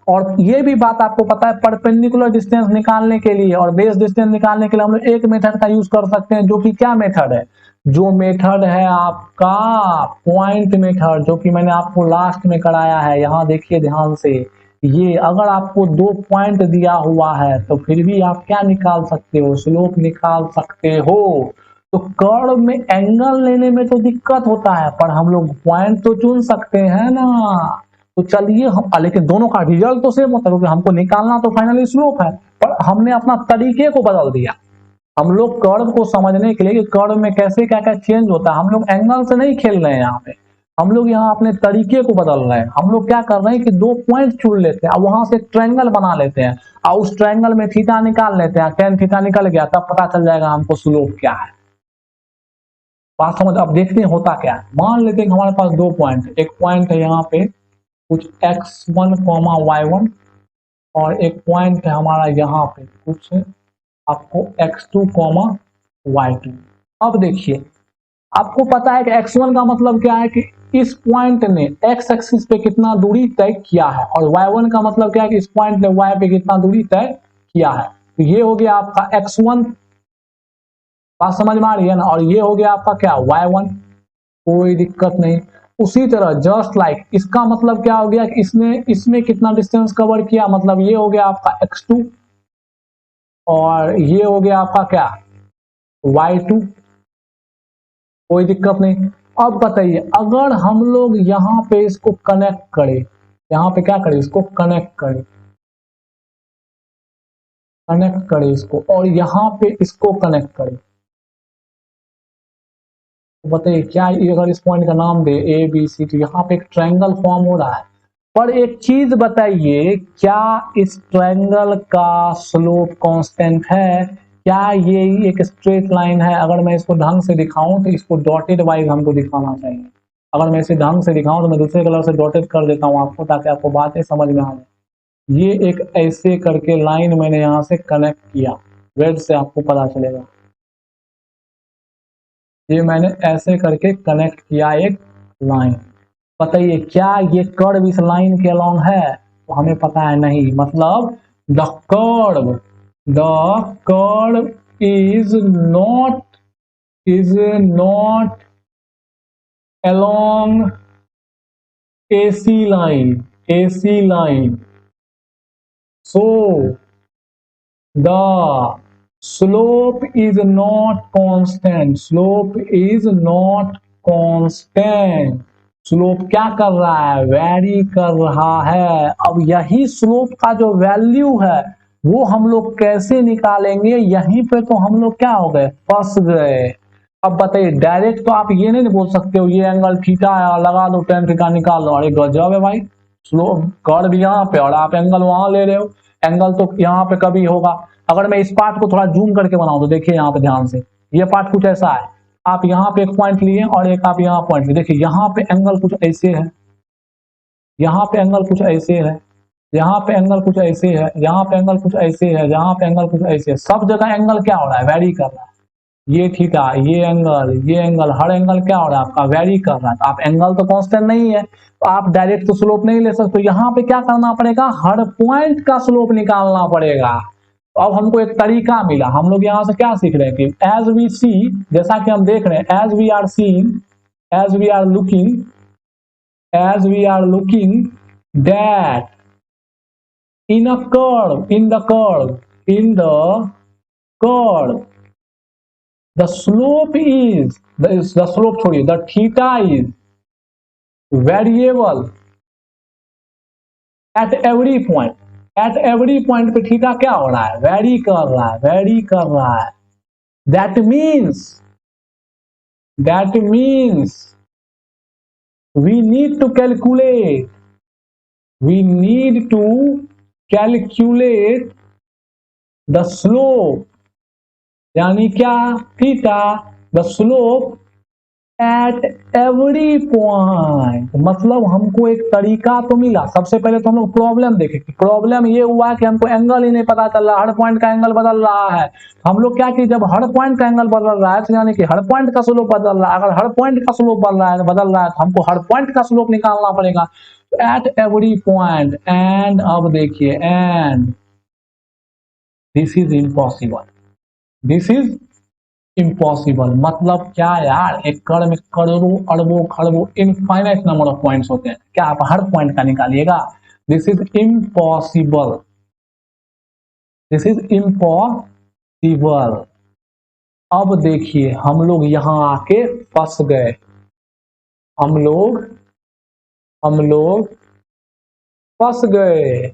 और ये भी बात आपको पता है, परपेंडिकुलर डिस्टेंस निकालने के लिए और बेस डिस्टेंस निकालने के लिए हम लोग एक मेथड का यूज कर सकते हैं, जो कि क्या मेथड है? जो मेथड है आपका पॉइंट मेथड, जो कि मैंने आपको लास्ट में कराया है। यहां देखिए ध्यान से, ये अगर आपको 2 पॉइंट दिया हुआ है तो फिर भी आप क्या निकाल सकते हो? स्लोप निकाल सकते हो। तो कर्व में एंगल लेने में तो दिक्कत होता है, पर हम लोग पॉइंट तो चुन सकते हैं ना। तो चलिए हम, लेकिन दोनों का रिजल्ट तो सेम होता है क्योंकि हमको निकालना तो फाइनली स्लोप है, पर हमने अपना तरीके को बदल दिया। हम लोग कर्व को समझने के लिए कि कर्व में कैसे क्या क्या चेंज होता है, हम लोग एंगल से नहीं खेल रहे हैं यहाँ पे। हम लोग यहाँ अपने तरीके को बदल रहे हैं। हम लोग क्या कर रहे हैं कि 2 पॉइंट चुन लेते हैं और वहां से ट्रायंगल बना लेते हैं और उस ट्रायंगल में थीटा निकाल लेते हैं। टेन थीटा निकल गया, तब पता चल जाएगा हमको स्लोप क्या है। बात समझ? अब देखते हैं होता क्या है। मान लेते हैं कि हमारे पास 2 पॉइंट, एक पॉइंट है यहाँ पे कुछ x1 y1 और एक पॉइंट है हमारा यहाँ पे कुछ आपको x2 y2। अब देखिए, आपको पता है कि x1 का मतलब क्या है कि इस पॉइंट ने x एक्सिस पे कितना दूरी तय किया है, और y1 का मतलब क्या है कि इस पॉइंट ने y पे कितना दूरी तय किया है। तो ये हो गया आपका x1, बात समझ में आ रही है ना? और ये हो गया आपका क्या? y1। कोई दिक्कत नहीं। उसी तरह जस्ट लाइक इसका मतलब क्या हो गया कि इसने इसमें कितना डिस्टेंस कवर किया, मतलब ये हो गया आपका x2 और ये हो गया आपका क्या? y2। कोई दिक्कत नहीं। अब बताइए, अगर हम लोग यहाँ पे इसको कनेक्ट करें, यहाँ पे क्या करें? इसको कनेक्ट करें इसको, और यहाँ पे इसको कनेक्ट करें, तो बताइए क्या अगर इस पॉइंट का नाम दे ए बी सी, तो यहाँ पे एक ट्रायंगल फॉर्म हो रहा है। पर एक चीज बताइए, क्या इस ट्रायंगल का स्लोप कांस्टेंट है? क्या ये एक स्ट्रेट लाइन है? अगर मैं इसको ढंग से दिखाऊं तो इसको डॉटेड वाइज हमको दिखाना चाहिए। अगर मैं इसे ढंग से दिखाऊं तो मैं दूसरे कलर से डॉटेड कर देता हूं आपको, ताकि आपको बातें समझ में आ जाए। ये एक ऐसे करके लाइन मैंने यहां से कनेक्ट किया, रेड से आपको पता चलेगा। ये मैंने ऐसे करके कनेक्ट किया एक लाइन। बताइए क्या ये कर्व इस लाइन के अलोंग है? तो हमें पता है नहीं, मतलब the curve is not along AC line. AC line. So the slope is not constant. Slope is not constant. Slope क्या कर रहा है? वेरी कर रहा है। अब यही स्लोप का जो वैल्यू है वो हम लोग कैसे निकालेंगे? यहीं पे तो हम लोग क्या हो गए? फंस गए। अब बताइए, डायरेक्ट तो आप ये नहीं बोल सकते हो ये एंगल थीटा है लगा दो tan थीटा निकाल लो। अरे गजब है भाई, स्लोप कर्व यहाँ पे और आप एंगल वहां ले रहे हो। एंगल तो यहाँ पे कभी होगा। अगर मैं इस पार्ट को थोड़ा जूम करके बनाऊं तो देखिए यहाँ पे ध्यान से, ये पार्ट कुछ ऐसा है। आप यहाँ पे एक पॉइंट लिए और एक आप यहाँ पॉइंट लिए, देखिए यहाँ पे एंगल कुछ ऐसे है, यहाँ पे एंगल कुछ ऐसे है, यहाँ पे एंगल कुछ ऐसे है, यहाँ पे एंगल कुछ ऐसे है, यहाँ पे एंगल कुछ ऐसे है। सब जगह एंगल क्या हो रहा है? वेरी कर रहा है। ये थीटा, ये एंगल, हर एंगल क्या हो रहा है आपका? वेरी कर रहा है। तो आप एंगल तो कांस्टेंट नहीं है तो आप डायरेक्ट तो स्लोप नहीं ले सकते। तो यहाँ पे क्या करना पड़ेगा? हर पॉइंट का स्लोप निकालना पड़ेगा। अब हमको एक तरीका मिला। हम लोग यहाँ से क्या सीख रहे हैं कि एज वी सी, जैसा कि हम देख रहे हैं, as we are seeing, as we are looking, as we are looking that in a curve, in the curve, in the curve the slope is the slope छोड़िए, the theta is variable at every point. At every point पे थीटा क्या हो रहा है? वेरी कर रहा है, वेरी कर रहा है। that means we need to calculate the slope, यानी क्या? Theta, the slope at every point. मतलब हमको एक तरीका तो मिला। सबसे पहले तो हम लोग प्रॉब्लम देखें। प्रॉब्लम ये हुआ कि हमको एंगल ही नहीं पता चल रहा, हर पॉइंट का एंगल बदल रहा है। हम लोग क्या कि जब हर पॉइंट का एंगल बदल रहा है तो यानी कि हर पॉइंट का स्लोप बदल रहा है। अगर हर पॉइंट का स्लोप बदल रहा है तो हमको हर पॉइंट का स्लोप निकालना पड़ेगा एट एवरी पॉइंट। एंड अब देखिए, and this is impossible, this is impossible. मतलब क्या यार, एक कर्व में करोड़ों अरबों खरबों इनफाइनाइट नंबर ऑफ पॉइंट्स होते हैं, क्या आप हर पॉइंट का निकालिएगा? This is impossible, this is impossible. अब देखिए हम लोग यहां आके फंस गए। हम लोग फंस गए।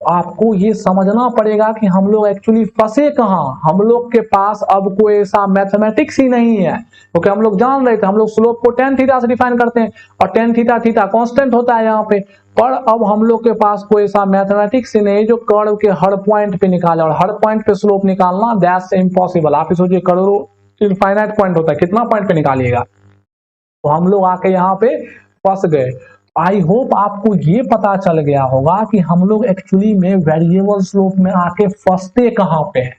आपको ये समझना पड़ेगा कि हम लोग एक्चुअली फंसे कहां। हम लोग के पास अब कोई ऐसा मैथमेटिक्स ही नहीं है, क्योंकि हम लोग जान रहे थे, हम लोग स्लोप को tan थीटा से डिफाइन करते हैं और tan थीटा थीटा कांस्टेंट होता है यहाँ पे। पर अब हम लोग के पास कोई ऐसा मैथमेटिक्स ही नहीं जो कर्व के हर पॉइंट पे निकाले, और हर पॉइंट पे स्लोप निकालना दैट्स इम्पॉसिबल। आप ही सोचिए, करोड़ों इनफाइनाइट पॉइंट होता है, कितना पॉइंट पे निकालिएगा? तो हम लोग आके यहाँ पे फंस गए। आई होप आपको ये पता चल गया होगा कि हम लोग एक्चुअली में वेरिएबल स्लोप में आके फंसते कहां पे हैं।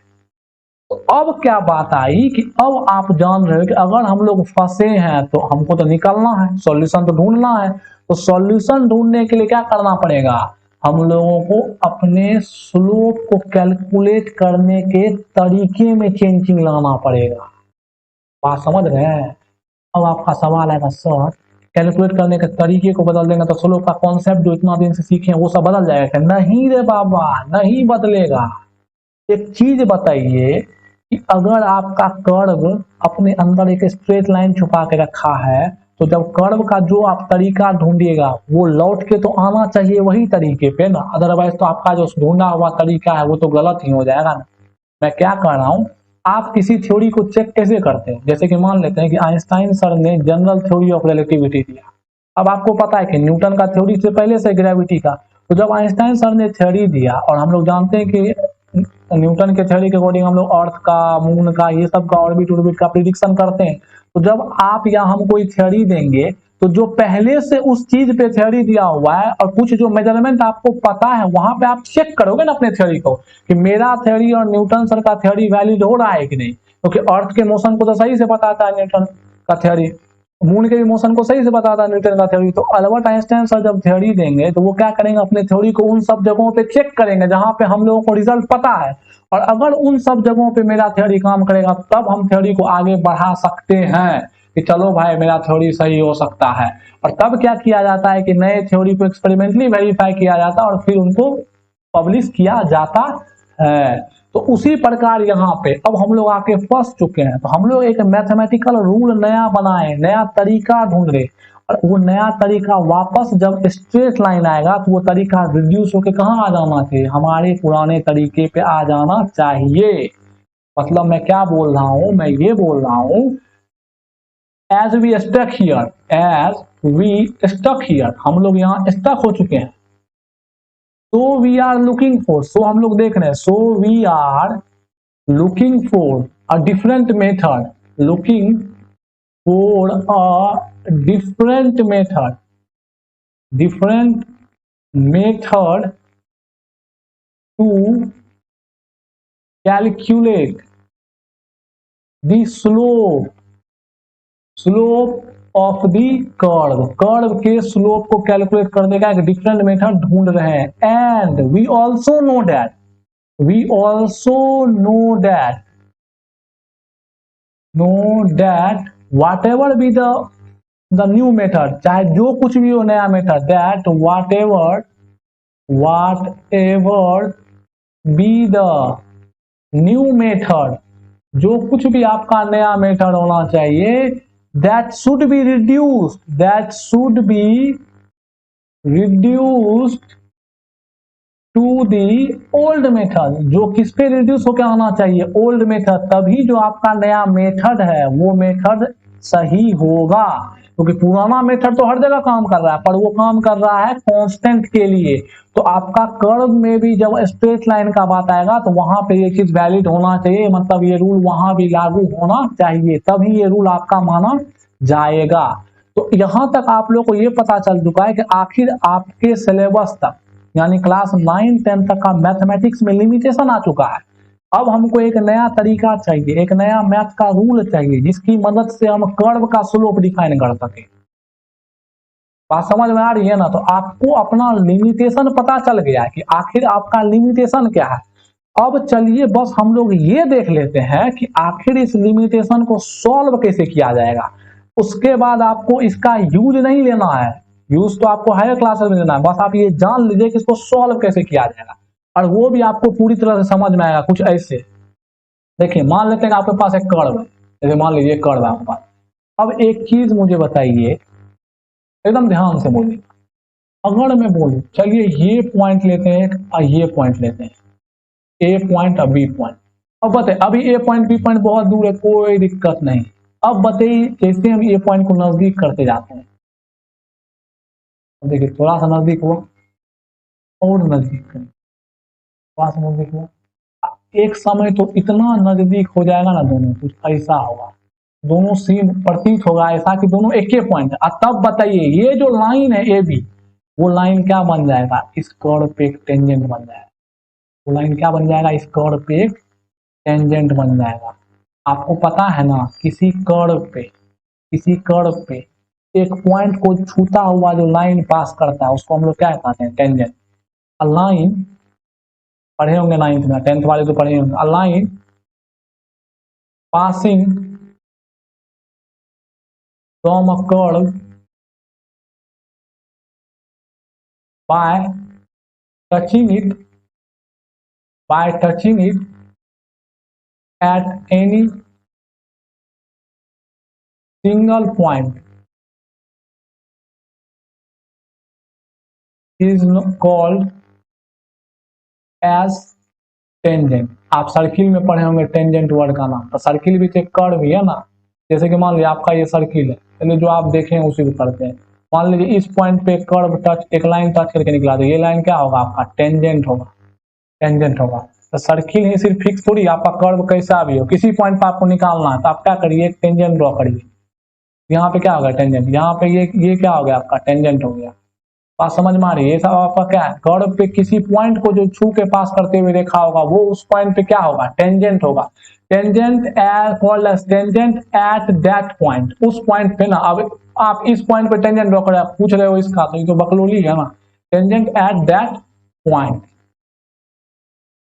तो अब क्या बात आई कि अब आप जान रहे हो कि अगर हम लोग फंसे हैं तो हमको तो निकलना है, सॉल्यूशन तो ढूंढना है। तो सॉल्यूशन ढूंढने के लिए क्या करना पड़ेगा? हम लोगों को अपने स्लोप को कैलकुलेट करने के तरीके में चेंजिंग लाना पड़ेगा। बात समझ रहे हैं? अब आपका सवाल आएगा, सर कैलकुलेट करने के तरीके को बदल देंगे तो स्लोप का कॉन्सेप्ट जो इतना दिन से सीखे वो सब बदल जाएगा? नहीं रे बाबा, नहीं बदलेगा। एक चीज बताइए कि अगर आपका कर्व अपने अंदर एक स्ट्रेट लाइन छुपा के रखा है तो जब कर्व का जो आप तरीका ढूंढिएगा वो लौट के तो आना चाहिए वही तरीके पे ना, अदरवाइज तो आपका जो ढूंढा हुआ तरीका है वो तो गलत ही हो जाएगा ना। मैं क्या कह रहा हूं, आप किसी थ्योरी को चेक कैसे करते हैं? जैसे कि मान लेते हैं कि आइंस्टाइन सर ने जनरल थ्योरी ऑफ रिलेटिविटी दिया। अब आपको पता है कि न्यूटन का थ्योरी से पहले से ग्रेविटी का, तो जब आइंस्टाइन सर ने थ्योरी दिया और हम लोग जानते हैं कि न्यूटन के थ्योरी के अकॉर्डिंग हम लोग अर्थ का, मून का, ये सब का ऑर्बिट का प्रिडिक्शन करते हैं। तो जब आप या हम कोई थ्योरी देंगे तो जो पहले से उस चीज पे थ्योरी दिया हुआ है और कुछ जो मेजरमेंट आपको पता है वहां पे आप चेक करोगे ना अपने थ्योरी को कि मेरा थ्योरी और न्यूटन सर का थ्योरी वैलिड हो रहा है कि नहीं। क्योंकि अर्थ के मोशन को तो सही से बताता है न्यूटन का थ्योरी, मून के भी मोशन को सही से बताता है न्यूटन का थ्योरी। तो अल्बर्ट आइंस्टाइन सर जब थ्योरी देंगे तो वो क्या करेंगे, अपने थ्योरी को उन सब जगहों पे चेक करेंगे जहां पे हम लोगों को रिजल्ट पता है, और अगर उन सब जगहों पे मेरा थ्योरी काम करेगा तब हम थ्योरी को आगे बढ़ा सकते हैं। कि चलो भाई मेरा थ्योरी सही हो सकता है, और तब क्या किया जाता है कि नए थ्योरी को एक्सपेरिमेंटली वेरीफाई किया जाता है और फिर उनको पब्लिश किया जाता है। तो उसी प्रकार यहाँ पे अब हम लोग आके फंस चुके हैं, तो हम लोग एक मैथमेटिकल रूल नया बनाए, नया तरीका ढूंढ रहे, और वो नया तरीका वापस जब स्ट्रेट लाइन आएगा तो वो तरीका रिड्यूस होके कहाँ आ जाना चाहिए, हमारे पुराने तरीके पे आ जाना चाहिए। मतलब मैं क्या बोल रहा हूं, मैं ये बोल रहा हूं as we stuck here, as we stuck here, हम लोग यहाँ स्टक हो चुके हैं। So we are looking for, so हम लोग देख रहे हैं, so we are looking for a different method, looking for a different method, different method to calculate the slope of the curve, curve के स्लोप को कैलकुलेट करने का एक डिफरेंट मेथड ढूंढ रहे हैं। And we also know that, we also know that whatever be the new method, चाहे जो कुछ भी हो नया method, that whatever be the new method, जो कुछ भी आपका नया मेथड होना चाहिए, that should be reduced to the old method, जो किस पे रिड्यूस होकर आना चाहिए, ओल्ड मेथड, तभी जो आपका नया मेथड है वो मेथड सही होगा। क्योंकि पुराना मेथड तो हर जगह काम कर रहा है, पर वो काम कर रहा है कांस्टेंट के लिए। तो आपका कर्व में भी जब स्ट्रेट लाइन का बात आएगा तो वहां पे ये चीज वैलिड होना चाहिए, मतलब ये रूल वहां भी लागू होना चाहिए, तभी ये रूल आपका माना जाएगा। तो यहां तक आप लोग को ये पता चल चुका है कि आखिर आपके सिलेबस तक, यानी क्लास 9 10 तक का मैथमेटिक्स में लिमिटेशन आ चुका है। अब हमको एक नया तरीका चाहिए, एक नया मैथ का रूल चाहिए जिसकी मदद से हम कर्व का स्लोप डिफाइन कर सके। बात समझ में आ रही है ना? तो आपको अपना लिमिटेशन पता चल गया है कि आखिर आपका लिमिटेशन क्या है। अब चलिए बस हम लोग ये देख लेते हैं कि आखिर इस लिमिटेशन को सॉल्व कैसे किया जाएगा। उसके बाद आपको इसका यूज नहीं लेना है, यूज तो आपको हायर क्लास में लेना है, बस आप ये जान लीजिए कि इसको सॉल्व कैसे किया जाएगा, और वो भी आपको पूरी तरह से समझ में आएगा। कुछ ऐसे देखिए, मान लेते हैं आपके पास एक कर्व है, जैसे मान लीजिए कर्व है आपके पास। अब एक चीज मुझे बताइए, एकदम ध्यान से बोलिए। अगर मैं बोलूं चलिए ये पॉइंट लेते हैं और ये पॉइंट लेते हैं, ए पॉइंट और बी पॉइंट। अब बताइए, अभी ए पॉइंट बी पॉइंट बहुत दूर है, कोई दिक्कत नहीं। अब बताइए जैसे हम ए पॉइंट को नजदीक करते जाते हैं, देखिए थोड़ा सा नजदीक हुआ और नजदीक करें, थोड़ा सा नजदीक हुआ, एक समय तो इतना नजदीक हो जाएगा ना, दोनों कुछ ऐसा होगा, दोनों सीन प्रतीत होगा ऐसा कि दोनों एक ही पॉइंट है। तब बताइए ये जो लाइन है ए बी, वो लाइन क्या बन जाएगा, इस कर्व पे एक टेंजेंट बन जाएगा। वो लाइन क्या बन जाएगा, इस कर्व पे एक टेंजेंट बन जाएगा। आपको पता है ना, किसी कर्व पे एक पॉइंट को छूता हुआ जो लाइन पास करता है उसको हम लोग क्या कहते हैं, टेंजेंट। लाइन पढ़े होंगे 9th में, 10th वाले तो पढ़े होंगे। Line passing from a curve by touching it at any single point is called as tangent. आप सर्किल में पढ़े होंगे टेंजेंट वर्ड का नाम, तो सर्किल भी तो एक कर्व ही है ना। जैसे कि मान लीजिए आपका ये सर्किल है, चलिए जो आप देखें उसी को करते हैं। मान लीजिए इस पॉइंट पे कर्व टच, एक लाइन टच करके निकला, तो ये लाइन क्या होगा आपका, टेंजेंट होगा, टेंजेंट होगा। तो सर्किल ही सिर्फ फिक्स थोड़ी, आपका कर्व कैसा भी हो, किसी पॉइंट पर आपको निकालना है तो आप क्या करिए, टेंजेंट ड्रॉ करिए। यहाँ पे क्या होगा, टेंजेंट, यहाँ पे ये क्या हो गया आपका, टेंजेंट हो गया। बात समझ में आ रही है? ये सब आपका क्या है, कर्व पे किसी पॉइंट को जो छू के पास करते हुए देखा होगा वो उस पॉइंट पे क्या होगा, टेंजेंट होगा। Tangent called as tangent at that point, उस पॉइंट पे ना। अब आप इस पॉइंट पे टेंजेंट ड्रॉ कर पूछ रहे हो इसका, तो ये तो बकलोली है ना। टेंजेंट एट दैट पॉइंट,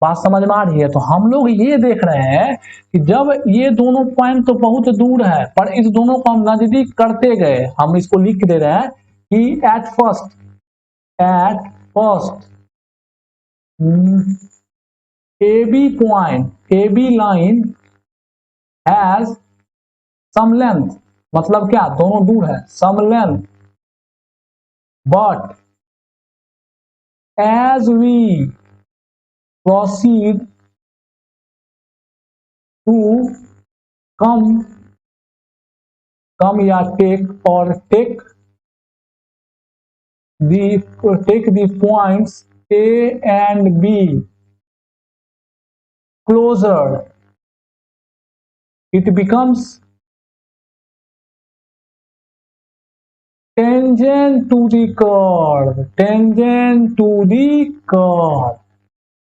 बात समझ में आ रही है? तो हम लोग ये देख रहे हैं कि जब ये दोनों पॉइंट तो बहुत दूर है, पर इस दोनों को हम नजदीक करते गए, हम इसको लिख दे रहे हैं कि at first A B line has same length, मतलब क्या, दोनों दूर है, same length, but as we proceed to come या take the points A and B closer, it becomes tangent to the curve,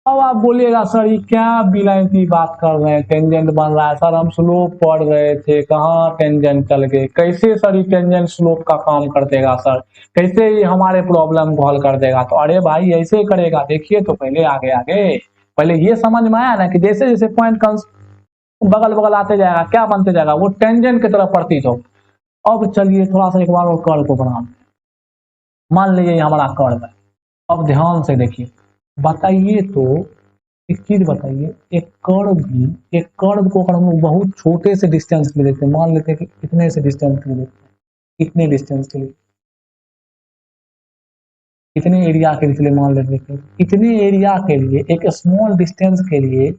अब आप बोलिएगा सर ये क्या बिलाई की बात कर रहे हैं, टेंजेंट बन रहा है सर, हम स्लोप पढ़ रहे थे, कहाँ टेंजेंट चल गए, कैसे सर ये टेंजेंट स्लोप का काम कर देगा सर, कैसे ये हमारे प्रॉब्लम को हल कर देगा? तो अरे भाई ऐसे करेगा, देखिए तो पहले आगे पहले ये समझ में आया ना कि जैसे जैसे पॉइंट बगल बगल आते जाएगा, क्या बनते जाएगा, वो टेंजेंट की तरफ प्रतीत हो। अब चलिए थोड़ा सा एक बार और कर्व को बना, मान लीजिए हमारा कर्व है। अब ध्यान से देखिए, बताइए तो एक चीज बताइए, एक कर्व को अगर हम लोग बहुत छोटे से डिस्टेंस के लिए देखते हैं, मान लेते हैं कि कितने से डिस्टेंस के लिए देखते हैं, कितने डिस्टेंस के लिए, कितने एरिया के लिए मान लेते हैं, कितने एरिया के लिए, एक स्मॉल डिस्टेंस के लिए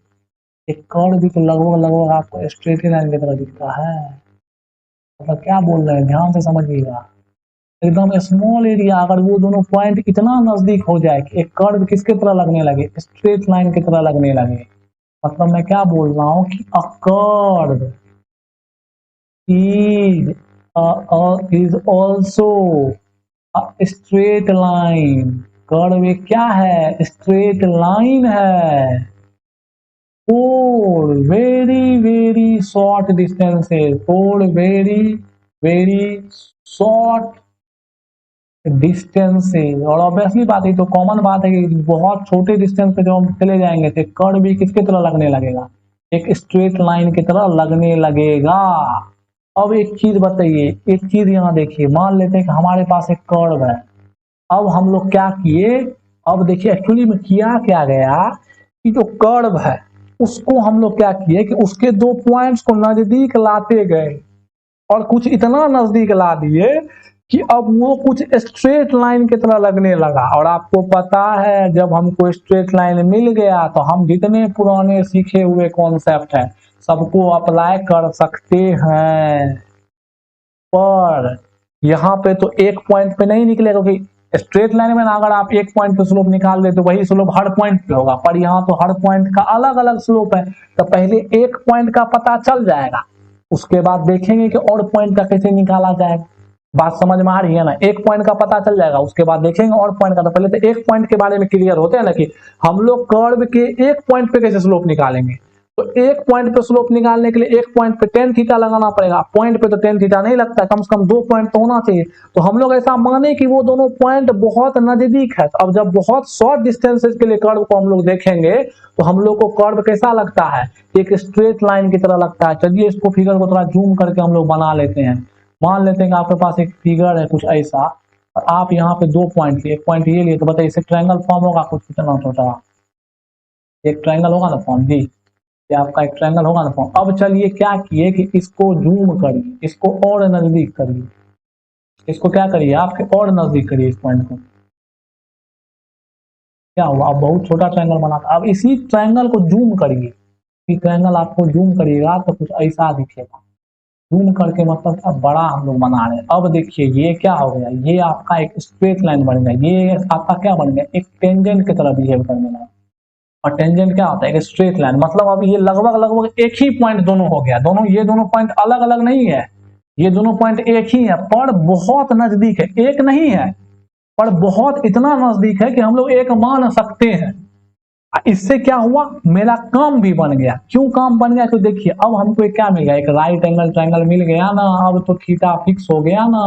एक कर्व भी तो लगभग आपको स्ट्रेट लाइन की तरह दिखता है। मतलब क्या बोल रहे हैं, ध्यान से समझिएगा, एकदम स्मॉल एरिया, अगर वो दोनों पॉइंट इतना नजदीक हो जाए कि एक कर्व किसके तरह लगने लगे, स्ट्रेट लाइन की तरह लगने लगे, मतलब मैं क्या बोल रहा हूं कि a curve is also straight line, curve एक क्या है, स्ट्रेट लाइन है for very short distances, for very short distances. और ऑब्वियसली बात है, तो कॉमन बात है कि बहुत छोटे डिस्टेंस पे जो हम चले जाएंगे तो कर्व भी किसके तरह लगने लगेगा, एक स्ट्रेट लाइन की तरह लगने लगेगा। अब एक चीज बताइए, एक चीज यहाँ देखिए, मान लेते हैं कि हमारे पास एक कर्व है। अब हम लोग क्या किए, अब देखिए एक्चुअली में किया क्या गया कि जो कर्व है उसको हम लोग क्या किए कि उसके दो पॉइंट्स को नजदीक लाते गए, और कुछ इतना नजदीक ला दिए कि अब वो कुछ स्ट्रेट लाइन की तरह लगने लगा। और आपको पता है जब हमको स्ट्रेट लाइन मिल गया तो हम जितने पुराने सीखे हुए कॉन्सेप्ट हैं सबको अप्लाई कर सकते हैं, पर यहाँ पे तो एक पॉइंट पे नहीं निकलेगा, क्योंकि स्ट्रेट लाइन में अगर आप एक पॉइंट पे स्लोप निकाल दे तो वही स्लोप हर पॉइंट पे होगा, पर यहाँ तो हर पॉइंट का अलग अलग स्लोप है। तो पहले एक पॉइंट का पता चल जाएगा, उसके बाद देखेंगे कि और पॉइंट का कैसे निकाला जाएगा। बात समझ में आ रही है ना, एक पॉइंट का पता चल जाएगा, उसके बाद देखेंगे और पॉइंट का। तो पहले तो एक पॉइंट के बारे में क्लियर होते हैं ना कि हम लोग कर्व के एक पॉइंट पे कैसे स्लोप निकालेंगे। तो एक पॉइंट पे स्लोप निकालने के लिए एक पॉइंट पे टेन थीटा लगाना पड़ेगा, पॉइंट पे तो टेन थीटा नहीं लगता, कम से कम दो पॉइंट तो होना चाहिए। तो हम लोग ऐसा माने कि वो दोनों पॉइंट बहुत नजदीक है। तो अब जब बहुत शॉर्ट डिस्टेंसेस के लिए कर्व को हम लोग देखेंगे तो हम लोग को कर्व कैसा लगता है, एक स्ट्रेट लाइन की तरह लगता है। चलिए इसको फिगर को थोड़ा जूम करके हम लोग बना लेते हैं। मान लेते हैं कि आपके पास एक फिगर है कुछ ऐसा, और आप यहाँ पे दो पॉइंट लिए, एक पॉइंट ये लिए, तो बताइए इससे ट्रायंगल फॉर्म होगा कुछ कितना छोटा, एक ट्रायंगल होगा ना फॉर्म जी, ये आपका एक ट्रायंगल होगा ना फॉर्म। अब चलिए क्या किए कि इसको जूम करिए, इसको और नजदीक करिए, इसको क्या करिए आपके और नजदीक करिए इस पॉइंट को, क्या हुआ, अब बहुत छोटा ट्रायंगल बना था। अब इसी ट्रायंगल को जूम करिए, इसी ट्रायंगल आपको जूम करिएगा तो कुछ ऐसा दिखेगा, जूम करके मतलब अब बड़ा हम लोग बना रहे हैं। अब देखिए ये क्या हो गया, ये आपका एक स्ट्रेट लाइन बन गया, ये आपका क्या बन गया, एक टेंजेंट की तरह बिहेव करने लगा। और टेंजेंट क्या होता है, एक स्ट्रेट लाइन, मतलब अब ये लगभग एक ही पॉइंट दोनों हो गया, दोनों ये दोनों पॉइंट अलग अलग नहीं है, ये दोनों पॉइंट एक ही है पर बहुत नजदीक है, एक नहीं है पर बहुत इतना नजदीक है कि हम लोग एक मान सकते हैं। इससे क्या हुआ, मेरा काम भी बन गया। क्यों काम बन गया, तो देखिए अब हमको क्या मिल गया, एक राइट एंगल ट्रायंगल मिल गया ना, अब तो थीटा फिक्स हो गया ना,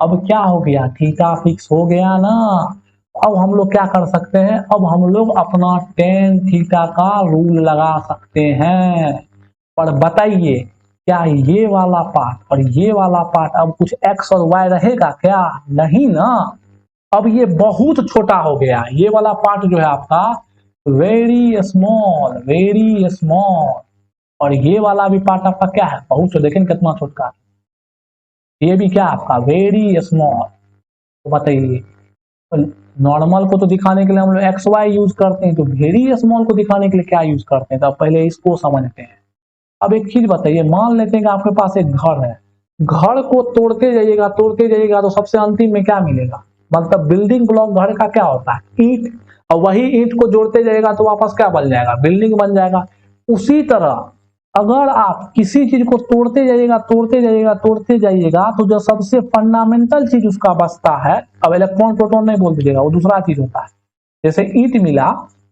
अब क्या हो गया, थीटा फिक्स हो गया ना। अब हम लोग क्या कर सकते हैं, अब हम लोग अपना टेन थीटा का रूल लगा सकते हैं। पर बताइए क्या ये वाला पार्ट और ये वाला पार्ट अब कुछ एक्स और वाई रहेगा क्या? नहीं ना। अब ये बहुत छोटा हो गया, ये वाला पार्ट जो है आपका वेरी स्मॉल, वेरी स्मॉल। और ये वाला भी पार्ट आपका क्या है, बहुत छोटा। देखें कितना छोटा, ये भी क्या आपका वेरी स्मॉल। तो बताइए, नॉर्मल को तो दिखाने के लिए हम लोग एक्स वाई यूज करते हैं, तो वेरी स्मॉल को दिखाने के लिए क्या यूज करते हैं? तो पहले इसको समझते हैं। अब एक चीज बताइए, मान लेते हैं कि आपके पास एक घर है, घर को तोड़ते जाइएगा तो सबसे अंतिम में क्या मिलेगा? मतलब बिल्डिंग ब्लॉक घर का क्या होता है? ईंट। और वही ईंट को जोड़ते जाइएगा तो वापस क्या बन जाएगा? बिल्डिंग बन जाएगा। उसी तरह अगर आप किसी चीज को तोड़ते जाइएगा तो जो सबसे फंडामेंटल चीज उसका बचता है, अब इलेक्ट्रॉन प्रोटॉन नहीं बोल दीजिएगा, वो दूसरा चीज होता है। जैसे ईंट मिला,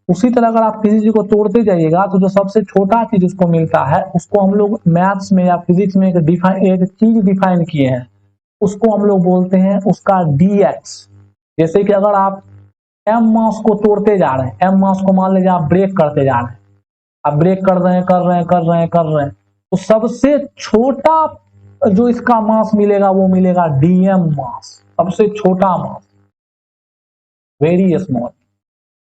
उसी तरह अगर आप किसी चीज को तोड़ते जाइएगा तो जो सबसे छोटा चीज उसको मिलता है, उसको हम लोग मैथ्स में या फिजिक्स में एक चीज डिफाइन किए हैं, उसको हम लोग बोलते हैं उसका dx। जैसे कि अगर आप m मास को तोड़ते जा रहे हैं, m मास को मान लीजिए आप ब्रेक करते जा रहे हैं, आप ब्रेक कर रहे हैं, तो सबसे छोटा जो इसका मास मिलेगा वो मिलेगा dm मास, सबसे छोटा मास, वेरी स्मॉल,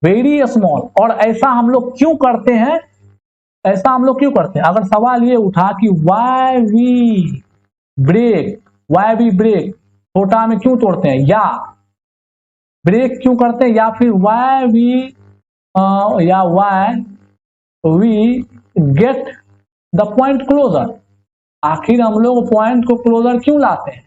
वेरी स्मॉल। और ऐसा हम लोग क्यों करते हैं, ऐसा हम लोग क्यों करते हैं? अगर सवाल ये उठा कि वाई वी ब्रेक, छोटा में क्यों तोड़ते हैं, या ब्रेक क्यों करते हैं, या फिर why we get the point closer, आखिर हम लोग पॉइंट को क्लोजर क्यों लाते हैं?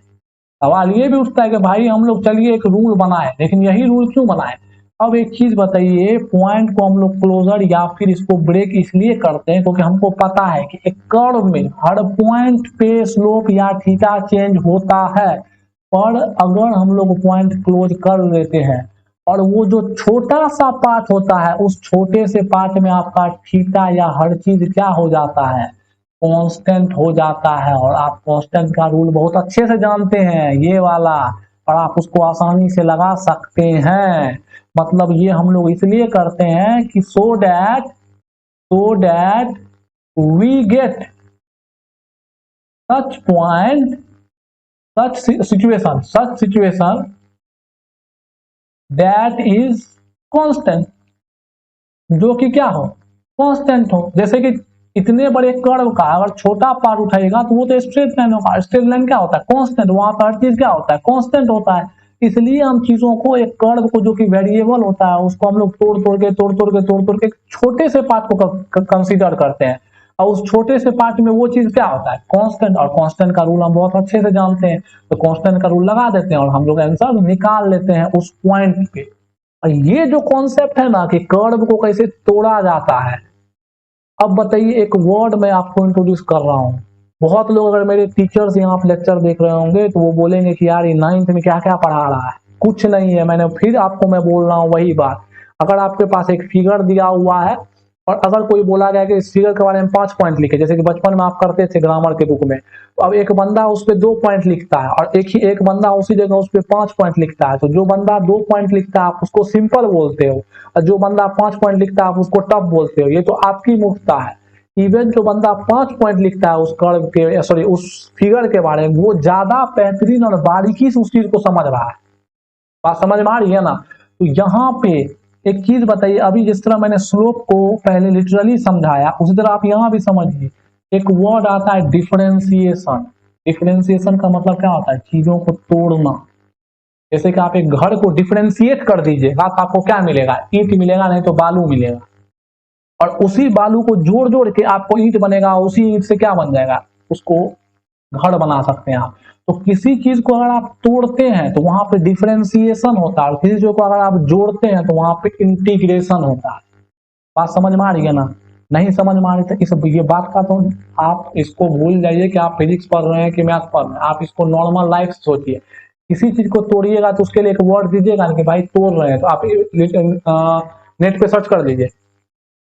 सवाल ये भी उठता है कि भाई हम लोग चलिए एक रूल बनाए, लेकिन यही रूल क्यों बनाए? अब एक चीज बताइए, पॉइंट को हम लोग क्लोजर या फिर इसको ब्रेक इसलिए करते हैं क्योंकि हमको पता है कि एक कर्व में हर पॉइंट पे स्लोप या थीटा चेंज होता है। और अगर हम लोग पॉइंट क्लोज कर लेते हैं और वो जो छोटा सा पार्ट होता है, उस छोटे से पार्ट में आपका थीटा या हर चीज क्या हो जाता है, कांस्टेंट हो जाता है। और आप कांस्टेंट का रूल बहुत अच्छे से जानते हैं, ये वाला, और आप उसको आसानी से लगा सकते हैं। मतलब ये हम लोग इसलिए करते हैं कि so that we get such point, such situation that is constant, जो कि क्या हो, कांस्टेंट हो। जैसे कि इतने बड़े कर्व का अगर छोटा पार्ट उठाएगा तो वो तो स्ट्रेट लाइन होगा, स्ट्रेट लाइन क्या होता है, कांस्टेंट, वहां पर हर चीज क्या होता है, कांस्टेंट होता है। इसलिए हम चीजों को, एक कर्व को जो कि वेरिएबल होता है, उसको हम लोग तोड़ के छोटे से पार्ट को कंसीडर करते हैं, और उस छोटे से पार्ट में वो चीज क्या होता है, कांस्टेंट। और कांस्टेंट का रूल हम बहुत अच्छे से जानते हैं, तो कांस्टेंट का रूल लगा देते हैं और हम लोग आंसर निकाल लेते हैं उस पॉइंट पे। और ये जो कॉन्सेप्ट है ना कि कर्व को कैसे तोड़ा जाता है, अब बताइए, एक वर्ड मैं आपको इंट्रोड्यूस कर रहा हूं। बहुत लोग, अगर मेरे टीचर्स यहाँ पे लेक्चर देख रहे होंगे तो वो बोलेंगे कि यार ये 9th में क्या क्या पढ़ा रहा है, कुछ नहीं है। मैंने फिर आपको मैं बोल रहा हूँ वही बात। अगर आपके पास एक फिगर दिया हुआ है और अगर कोई बोला गया कि इस फिगर के बारे में 5 पॉइंट लिखे, जैसे कि बचपन में आप करते थे ग्रामर के बुक में, तो अब एक बंदा उस पर 2 पॉइंट लिखता है और एक बंदा उसी जगह उस पर 5 पॉइंट लिखता है। तो जो बंदा 2 पॉइंट लिखता है आप उसको सिंपल बोलते हो, और जो बंदा 5 पॉइंट लिखता है आप उसको टफ बोलते हो। ये तो आपकी मूर्खता है। इवन जो बंदा 5 पॉइंट लिखता है उस कर्व के, सॉरी, उस फिगर के बारे में, वो ज्यादा बेहतरीन और बारीकी से उस चीज को समझ रहा है। बात समझ में आ रही है ना? तो यहाँ पे एक चीज बताइए, अभी जिस तरह मैंने स्लोप को पहले लिटरली समझाया, उसी तरह आप यहाँ भी समझिए। एक वर्ड आता है डिफरेंशिएशन। डिफरेंशिएशन का मतलब क्या होता है, चीजों को तोड़ना। जैसे कि आप एक घर को डिफरेंशिएट कर दीजिएगा तो आपको क्या मिलेगा, ईंट मिलेगा, नहीं तो बालू मिलेगा। और उसी बालू को जोड़ जोड़ के आपको ईंट बनेगा, उसी ईंट से क्या बन जाएगा, उसको घर बना सकते हैं आप। तो किसी चीज को अगर आप तोड़ते हैं तो वहां पे डिफरेंशिएशन होता है, और किसी चीज को अगर आप जोड़ते हैं तो वहां पे इंटीग्रेशन होता है। बात समझ में आ रही है ना? नहीं समझ में आ रही तो इस ये बात का तो आप इसको भूल जाइए कि आप फिजिक्स पढ़ रहे हैं कि मैथ पढ़ रहे हैं। आप इसको नॉर्मल लाइफ सोचिए। किसी चीज को तोड़िएगा तो उसके लिए एक वर्ड दीजिएगा कि भाई तोड़ रहे हैं, तो आप नेट पे सर्च कर लीजिए।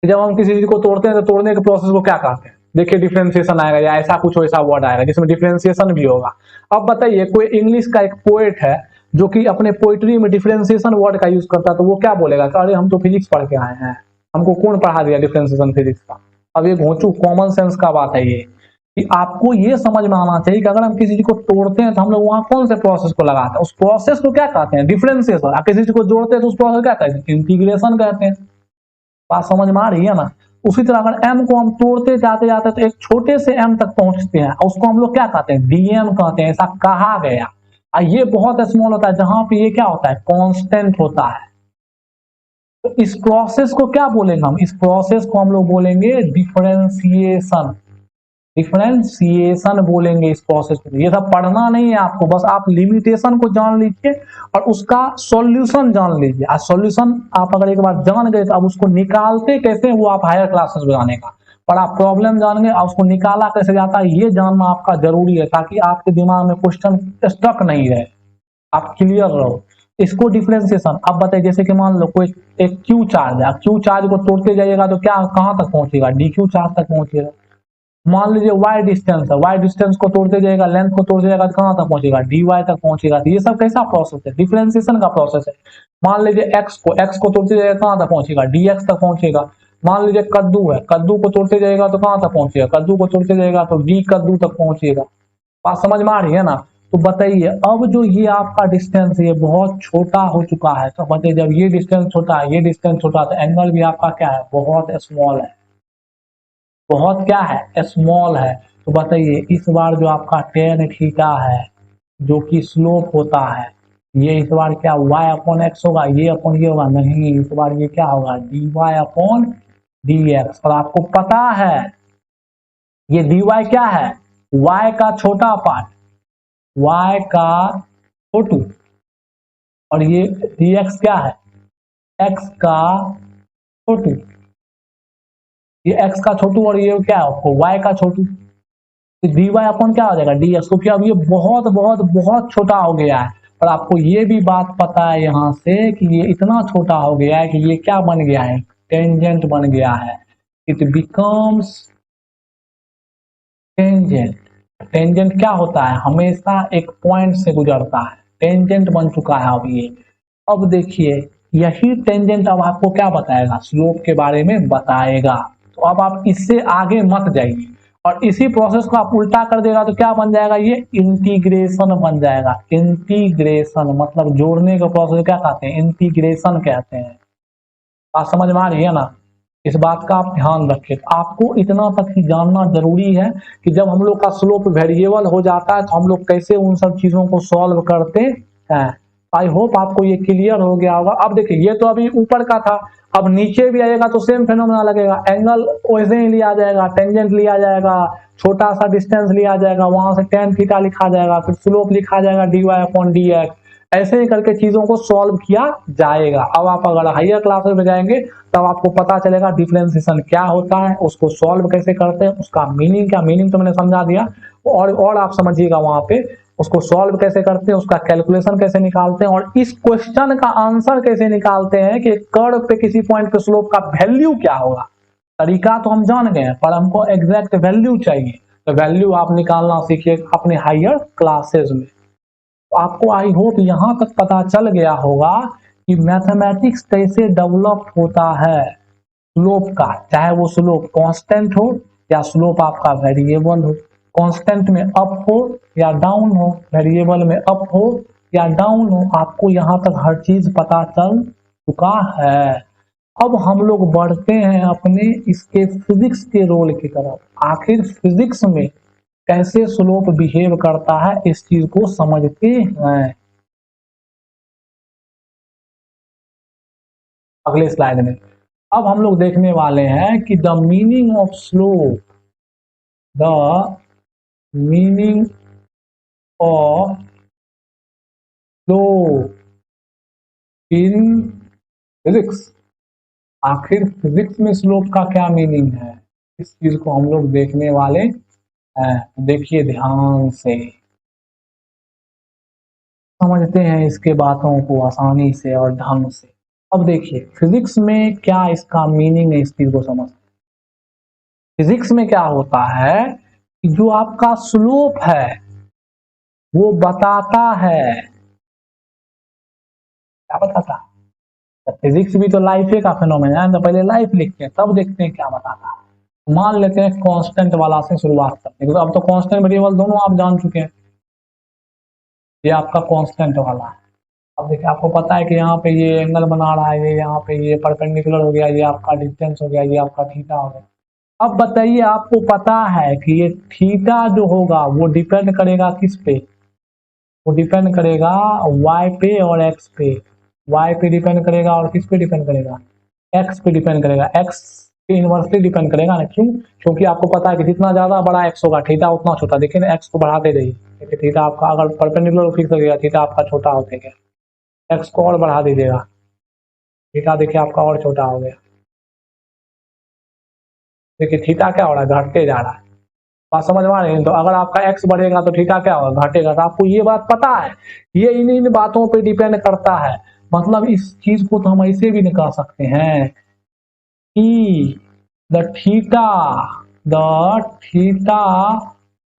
जब हम किसी चीज को तोड़ते हैं तो तोड़ने के प्रोसेस को क्या कहते हैं, देखिए डिफरेंशिएशन आएगा, या ऐसा कुछ ऐसा वर्ड आएगा जिसमें डिफरेंशिएशन भी होगा। अब बताइए, कोई इंग्लिश का एक पोएट है जो कि अपने पोइट्री में डिफरेंशिएशन वर्ड का यूज करता है, तो वो क्या बोलेगा कि अरे हम तो फिजिक्स पढ़ के आए हैं, हमको कौन पढ़ा दिया डिफरेंशिएशन फिजिक्स का। अब ये घोंचू कॉमन सेंस का बात है ये, कि आपको ये समझ में आना चाहिए कि अगर हम किसी चीज को तोड़ते हैं तो हम लोग वहां कौन से प्रोसेस को लगाते हैं, उस प्रोसेस को क्या कहते हैं, डिफरेंशिएशन। आप किसी चीज को जोड़ते हैं तो उस प्रोसेस क्या कहते हैं, इंटीग्रेशन कहते हैं। बात समझ में आ रही है ना। उसी तरह अगर m को हम तोड़ते जाते जाते तो एक छोटे से m तक पहुंचते हैं, उसको हम लोग क्या कहते हैं, dm कहते हैं, ऐसा कहा गया। ये बहुत स्मॉल होता है, जहां पे ये क्या होता है, कांस्टेंट होता है। तो इस प्रोसेस को क्या बोलेंगे हम, इस प्रोसेस को हम लोग बोलेंगे डिफरेंशिएशन। डिफरेंशिएशन बोलेंगे इस प्रोसेस को। ये सब पढ़ना नहीं है आपको, बस आप लिमिटेशन को जान लीजिए और उसका सॉल्यूशन जान लीजिए। आज सॉल्यूशन आप अगर एक बार जान गए तो अब उसको निकालते कैसे वो आप हायर क्लासेस में जानेगा, पर आप प्रॉब्लम जान गए और उसको निकाला कैसे जाता है ये जानना आपका जरूरी है, ताकि आपके दिमाग में क्वेश्चन स्टक नहीं रहे, आप क्लियर रहो। इसको डिफरेंशिएशन। अब बताइए, जैसे कि मान लो कोई एक क्यू चार्ज है, क्यू चार्ज को तोड़ते जाइएगा तो क्या कहां तक पहुंचेगा, डी क्यू चार्ज तक पहुंचेगा। मान लीजिए वाई डिस्टेंस है, वाई डिस्टेंस को तोड़ते जाएगा, लेंथ को तोड़ते जाएगा तो कहां तक पहुंचेगा, डी वाई तक पहुंचेगा। तो ये सब कैसा प्रोसेस है, डिफरेंशिएशन का प्रोसेस है। मान लीजिए एक्स को तोड़ते जाएगा कहां तक पहुंचेगा, डी एक्स तक पहुंचेगा। मान लीजिए कद्दू है, कद्दू को तोड़ते जाएगा तो कहां तक पहुंचेगा, कद्दू को तोड़ते जाएगा तो डी कद्दू तक पहुंचेगा। बात समझ में आ रही है ना। तो बताइए, अब जो ये आपका डिस्टेंस ये बहुत छोटा हो चुका है, तो बताइए जब ये डिस्टेंस छोटा है, ये डिस्टेंस छोटा, तो एंगल भी आपका क्या है, बहुत स्मॉल है। बहुत क्या है, स्मॉल है। तो बताइए इस बार जो आपका टेन थीटा है, जो कि स्लोप होता है, ये इस बार क्या y अपॉन एक्स होगा, ये अपॉन ये होगा, नहीं इस बार ये क्या होगा, dy अपॉन dx। और आपको पता है ये dy क्या है, y का छोटा पार्ट, y का छोटू, और ये dx क्या है, x का छोटू। ये x का छोटू और ये क्या है, y का छोटू। तो dy अपॉन क्या हो जाएगा, dx, क्योंकि अब ये बहुत बहुत बहुत छोटा हो गया है। और आपको ये भी बात पता है यहां से कि ये इतना छोटा हो गया है कि ये क्या बन गया है, टेंजेंट बन गया है। It becomes tangent. टेंजेंट क्या होता है, हमेशा एक पॉइंट से गुजरता है, टेंजेंट बन चुका है अब ये। अब देखिए यही टेंजेंट अब आपको क्या बताएगा, स्लोप के बारे में बताएगा। तो अब आप इससे आगे मत जाइए, और इसी प्रोसेस को आप उल्टा कर देगा तो क्या बन जाएगा, ये इंटीग्रेशन बन जाएगा। इंटीग्रेशन मतलब जोड़ने का प्रोसेस क्या कहते हैं, इंटीग्रेशन कहते हैं। बात समझ में आ रही है ना। इस बात का आप ध्यान रखें। आपको इतना तक ही जानना जरूरी है कि जब हम लोग का स्लोप वेरिएबल हो जाता है तो हम लोग कैसे उन सब चीजों को सॉल्व करते हैं। आई होप आपको ये क्लियर हो गया होगा। अब देखिए ये तो अभी ऊपर का था, अब नीचे भी आएगा तो सेम फेनोमेना लगेगा। एंगल वैसे ही लिया जाएगा, टेंजेंट लिया जाएगा, छोटा सा डिस्टेंस लिया जाएगा, वहां से टेन थीटा लिखा जाएगा, फिर स्लोप लिखा जाएगा dy अपॉन dx। ऐसे ही करके चीजों को सॉल्व किया जाएगा। अब आप अगर हायर क्लासेस में जाएंगे तब आपको पता चलेगा डिफरेंशिएशन क्या होता है, उसको सॉल्व कैसे करते हैं, उसका मीनिंग क्या, मीनिंग तो मैंने समझा दिया, और आप समझिएगा वहां पे उसको सॉल्व कैसे करते हैं, उसका कैलकुलेशन कैसे निकालते हैं, और इस क्वेश्चन का आंसर कैसे निकालते हैं कि कर्व पे किसी पॉइंट पे स्लोप का वैल्यू क्या होगा। तरीका तो हम जान गए, पर हमको एग्जैक्ट वैल्यू चाहिए, तो वैल्यू आप निकालना सीखिए अपने हायर क्लासेस में। तो आपको आई होप यहां तक पता चल गया होगा कि मैथमेटिक्स कैसे डेवलप होता है स्लोप का, चाहे वो स्लोप कांस्टेंट हो या स्लोप आपका वेरिएबल हो। कांस्टेंट में अप हो या डाउन हो, वेरिएबल में अप हो या डाउन हो, आपको यहां तक हर चीज पता चल चुका है। अब हम लोग बढ़ते हैं अपने इसके फिजिक्स के रोल की तरफ। आखिर फिजिक्स में कैसे स्लोप बिहेव करता है इस चीज को समझते हैं अगले स्लाइड में। अब हम लोग देखने वाले हैं कि the meaning of slope, the meaning of slope in physics. आखिर फिजिक्स में स्लोप का क्या मीनिंग है, इस चीज को हम लोग देखने वाले हैं। देखिए ध्यान से समझते हैं इसके बातों को आसानी से और ढंग से। अब देखिए फिजिक्स में क्या इसका मीनिंग है, इस चीज को समझ। फिजिक्स में क्या होता है कि जो आपका स्लोप है वो बताता है क्या बताता है? तो फिजिक्स भी तो लाइफ का फिनोमेना है, तो पहले लाइफ लिखते हैं तब देखते हैं क्या बताता है। मान लेते हैं कांस्टेंट वाला से शुरुआत करते हैं, तो अब तो कांस्टेंट वेरिएबल दोनों आप जान चुके हैं। ये आपका कांस्टेंट वाला है। अब देखिए आपको पता है कि यहाँ पे ये एंगल बना रहा है, ये यहाँ पे ये परपेंडिकुलर हो गया, ये आपका डिस्टेंस हो गया, ये आपका थीटा हो गया। अब बताइए आपको पता है कि ये थीटा जो होगा वो डिपेंड करेगा किस पे? वो डिपेंड करेगा y पे और x पे। y पे डिपेंड करेगा और किस पे डिपेंड करेगा? x पे डिपेंड करेगा। x पे इनवर्सली डिपेंड करेगा ना, क्यों? क्योंकि आपको पता है कि जितना ज्यादा बड़ा x होगा थीटा उतना छोटा। देखिए ना x को बढ़ाते जाइए, देखिए थीटा आपका अगर परपेंडिकुलर फिक्स हो गया थीटा आपका छोटा हो गया, x को और बढ़ा दीजिएगा, थीटा देखिए आपका और छोटा हो गया। देखिए थीटा क्या हो रहा है? घटते जा रहा है। बात समझ में आ रही है? तो अगर आपका x बढ़ेगा तो थीटा क्या होगा? घटेगा। तो आपको ये बात पता है, ये इन बातों पे डिपेंड करता है। मतलब इस चीज को तो हम ऐसे भी कह सकते हैं कि द थीटा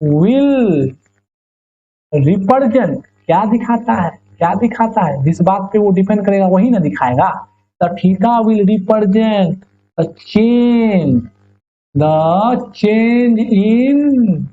विल रिप्रेजेंट, क्या दिखाता है? क्या दिखाता है? जिस बात पे वो डिपेंड करेगा वही ना दिखाएगा। The theta will represent the change in